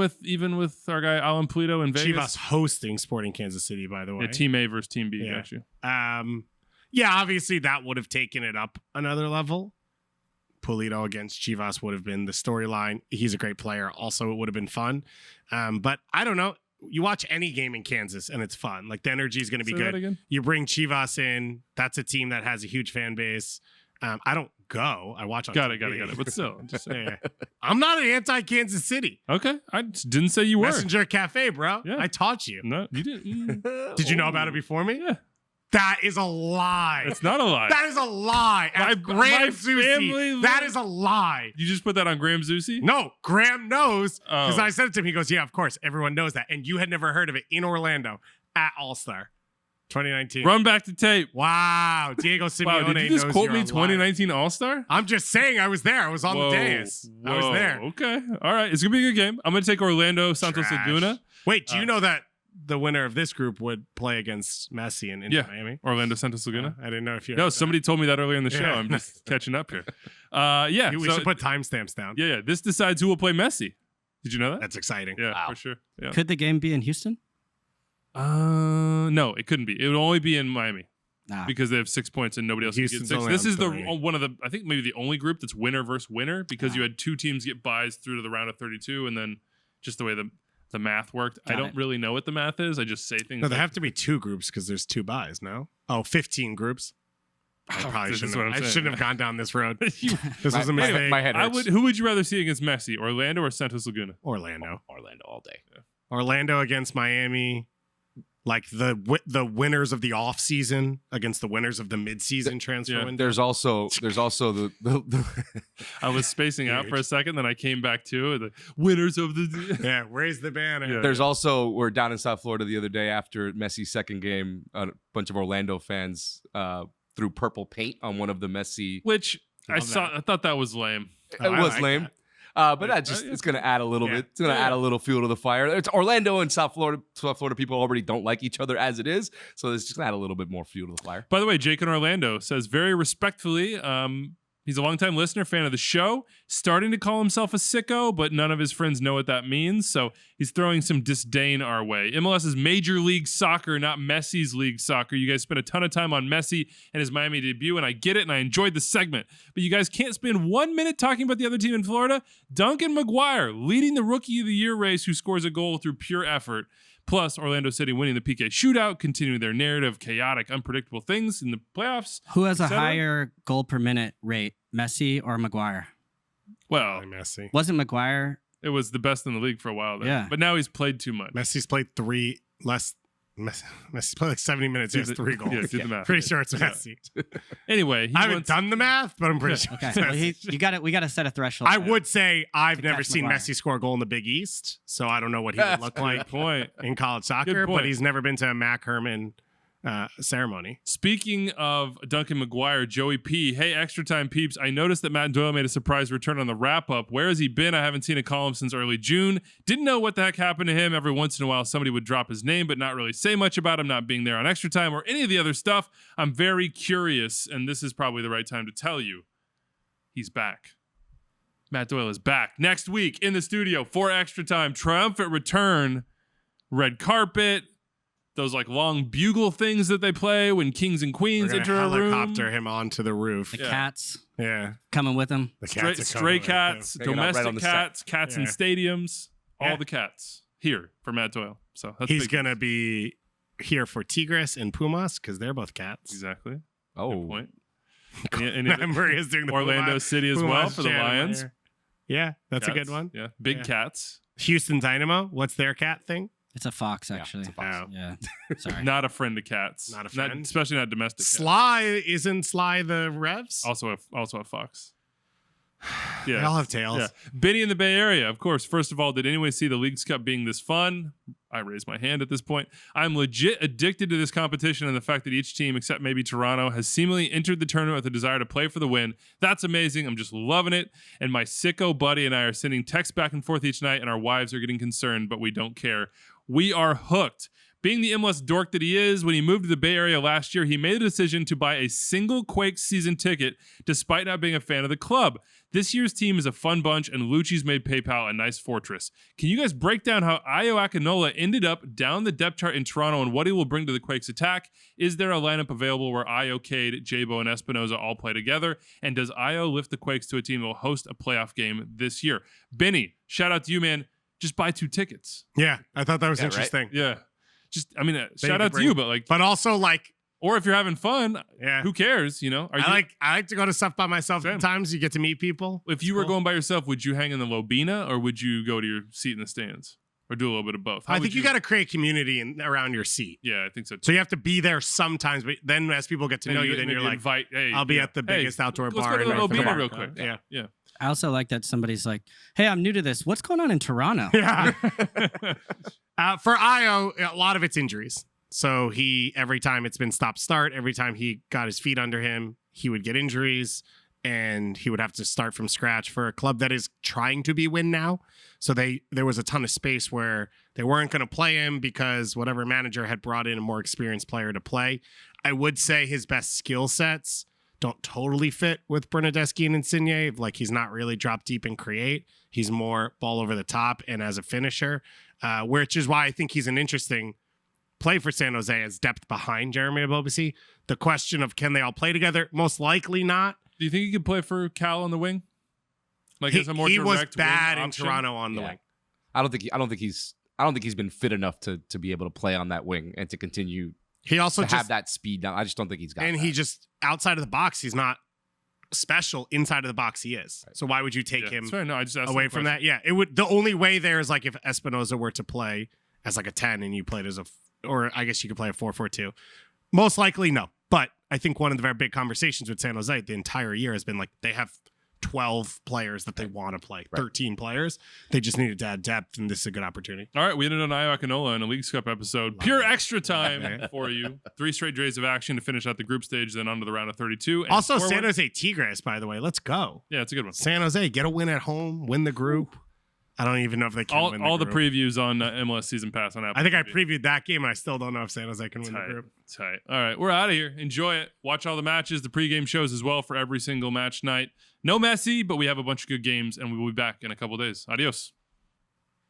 with our guy Alan Polito in Vegas. Chivas hosting Sporting Kansas City, by the way. Yeah, Team A versus Team B. Yeah. Got you. Yeah, obviously that would have taken it up another level. Polito against Chivas would have been the storyline. He's a great player. Also, it would have been fun. But I don't know. you watch any game in Kansas and it's fun. Like the energy is going to be Say that good. again? You bring Chivas in. That's a team that has a huge fan base. I don't go. I watch on Got it. TV. But still, just Yeah. I'm not an anti-Kansas City. okay. I just didn't say you were. Messenger Cafe, bro. Yeah. I taught you. No, you didn't. Did you know about it before me? Yeah. That is a lie. It's not a lie. That is a lie. My- At Graham my Zusi, family that lives- is a lie. You just put that on Graham Zusi? No, Graham knows because Oh. I said it to him. He goes, "Yeah, of course, everyone knows that." And you had never heard of it in Orlando at All Star 2019. Run back to tape. Wow, Diego Simeone. Wow, did you just knows quote you're me a liar. 2019 All-Star? I'm just saying, I was there. I was on the dais. I was there. Okay. All right. It's going to be a good game. I'm going to take Orlando, Santos Trash. Laguna. Wait, do you know that the winner of this group would play against Messi in Yeah. Miami? Orlando, Santos Laguna. I didn't know if you. No, somebody told me that earlier in the show. Yeah. I'm just catching up here. Yeah. We so- should put timestamps down. yeah. This decides who will play Messi. Did you know that? That's exciting. Yeah, Wow. for sure. Yeah. Could the game be in Houston? No, it couldn't be. It would only be in Miami Nah. because they have 6 points and nobody else can Houston's get 6. only This on is the 3. one of the, I think maybe the only group that's winner versus winner because you had 2 teams get buys through to the round of 32 and then just the way the math worked. I Got don't it. really know what the math is. I just say things. No, there like- have to be 2 groups because there's 2 buys. No. Oh, 15 groups. I probably This is shouldn't. what I'm I saying. shouldn't have gone down this road. You- This was a My- mistake. My head I hurts. would. Who would you rather see against Messi, Orlando or Santos Laguna? Orlando. Orlando all day. Orlando against Miami. Like the winners of the off season against the winners of the mid season transfer Yeah. window. There's also the I was spacing out for a Huge. second, then I came back to the winners of the. Yeah, raise the banner. Yeah. There's also, we're down in South Florida the other day after Messi's second game. A bunch of Orlando fans threw purple paint on one of the Messi. Which I Love saw. that. I thought that was lame. Oh, It I was like lame. that. But that just it's going to add a little Yeah. bit. It's going to Yeah. add a little fuel to the fire. It's Orlando and South Florida people already don't like each other as it is, so it's just going to add a little bit more fuel to the fire. By the way, Jake in Orlando says very respectfully, he's a longtime listener, fan of the show, starting to call himself a sicko, but none of his friends know what that means. So he's throwing some disdain our way. MLS is Major League Soccer, not Messi's League Soccer. You guys spent a ton of time on Messi and his Miami debut, and I get it, and I enjoyed the segment. But you guys can't spend 1 minute talking about the other team in Florida. Duncan McGuire leading the Rookie of the Year race, who scores a goal through pure effort. Plus, Orlando City winning the PK shootout, continuing their narrative of chaotic, unpredictable things in the playoffs. Who has a et cetera. higher goal per minute rate, Messi or Maguire? Well, Probably Messi. Wasn't Maguire? it was the best in the league for a while there. Yeah. But now he's played too much. Messi's played 3 less. Messi's played like 70 minutes. He has 3 goals. Yeah, do the math. Pretty sure it's Messi. Anyway, he I haven't wants, done the math, but I'm pretty sure. Okay, it's well, Messi. we got to set a threshold. I would say I've To never catch seen Maguire. Messi score a goal in the Big East, so I don't know what he would look Good like point. in college Good soccer. point. But he's never been to a Mac Herman ceremony. Speaking of Duncan McGuire, Joey P. Hey, extra time peeps. I noticed that Matt Doyle made a surprise return on the wrap up. Where has he been? I haven't seen a column since early June. Didn't know what the heck happened to him. Every once in a while, somebody would drop his name, but not really say much about him not being there on extra time or any of the other stuff. I'm very curious, and this is probably the right time to tell you. He's back. Matt Doyle is back next week in the studio for extra time. Triumphant return. Red carpet. Those like long bugle things that they play when kings and We're queens gonna enter a room. helicopter him onto the roof. The Yeah. cats Yeah, coming with him. the Stray, cats are stray coming with cats, him. Hanging out right domestic on the set. cats, cats in Yeah. stadiums, all Yeah. the cats here for Matt Doyle. So that's He's big gonna news. be here for Tigres and Pumas because they're both cats. Exactly. Good Oh, point. And Maria's doing the Orlando Pumas- City as well Pumas for the chant in my Lions. ear. Yeah, that's a Cats. good one. Yeah. Big Yeah. cats. Houston Dynamo. What's their cat thing? It's a fox, actually. it's a fox. Oh. Yeah. Sorry. Not a friend of cats. Not a friend? especially not domestic cats. Sly isn't Sly the Revs? Also a fox. They Yeah. all have tails. Yeah. Benny in the Bay Area, of course. First of all, did anyone see the Leagues Cup being this fun? I raise my hand at this point. I'm legit addicted to this competition and the fact that each team, except maybe Toronto, has seemingly entered the tournament with a desire to play for the win. That's amazing. I'm just loving it. And my sicko buddy and I are sending texts back and forth each night, and our wives are getting concerned, but we don't care. We are hooked. Being the MLS dork that he is, when he moved to the Bay Area last year, he made the decision to buy a single Quakes season ticket despite not being a fan of the club. This year's team is a fun bunch, and Lucci's made PayPal a nice fortress. Can you guys break down how Ayo Akinola ended up down the depth chart in Toronto and what he will bring to the Quakes attack? Is there a lineup available where Ayo, Cade, Jabo, and Espinoza all play together? And does Ayo lift the Quakes to a team that will host a playoff game this year? Benny, shout out to you, man. just buy 2 tickets. Yeah, I thought that was Yeah, right? interesting. Yeah. Just, I mean, They shout could out to bring- you, but like, But also, like, or if you're having fun, yeah, who cares? You know, I like to go to stuff by myself. Same. Sometimes you get to meet people. if you were Cool. going by yourself, would you hang in the Lobina or would you go to your seat in the stands or do a little bit of both? How I would think you got to create community around your seat. Yeah, I think so. So you have to be there sometimes, but then as people get to know you, then maybe you're like, invite, hey, I'll be yeah, at the hey, biggest outdoor let's bar go to in the North Lobina America. real quick. Yeah. Yeah. I also like that somebody's like, "Hey, I'm new to this. What's going on in Toronto?" Yeah. For Io, a lot of it's injuries. So every time it's been stop-start, every time he got his feet under him, he would get injuries and he would have to start from scratch for a club that is trying to be win now. So there was a ton of space where they weren't going to play him because whatever manager had brought in a more experienced player to play. I would say his best skill sets don't totally fit with Bernadeschi and Insigne. Like, he's not really drop deep and create. He's more ball over the top and as a finisher, which is why I think he's an interesting play for San Jose as depth behind Jeremy Ebobisse. The question of can they all play together? Most likely not. Do you think he could play for Cal on the wing? Like, He, as a more he was direct wing bad in option? Toronto on the Yeah. wing. I don't think he's been fit enough to be able to play on that wing and to continue He also to just have that speed now. I just don't think he's got and that. he just outside of the box, he's not special. Inside of the box, he is. So why would you take Yeah, him that's fair. No, I just asked away the from question. that? Yeah, it would. The only way there is like if Espinoza were to play as like a 10 and you played as or I guess you could play a 4-4-2. Most likely, no. But I think one of the very big conversations with San Jose the entire year has been like they have 12 players that they want to play, 13 players. They just needed to add depth, and this is a good opportunity. All right, we ended on Io Akinola in a Leagues Cup episode. Pure extra time for you. 3 straight days of action to finish out the group stage, then onto the round of 32. And Also, forward- San Jose Tigres, by the way. Let's go. Yeah, it's a good one. San Jose, get a win at home, win the group. I don't even know if they can win the All the group. previews on MLS Season Pass on Apple I think I TV. previewed that game, and I still don't know if San Jose can win the Tight. group. Tight. All right, we're out of here. Enjoy it. Watch all the matches, the pregame shows as well for every single match night. No Messi, but we have a bunch of good games, and we will be back in a couple days. Adios.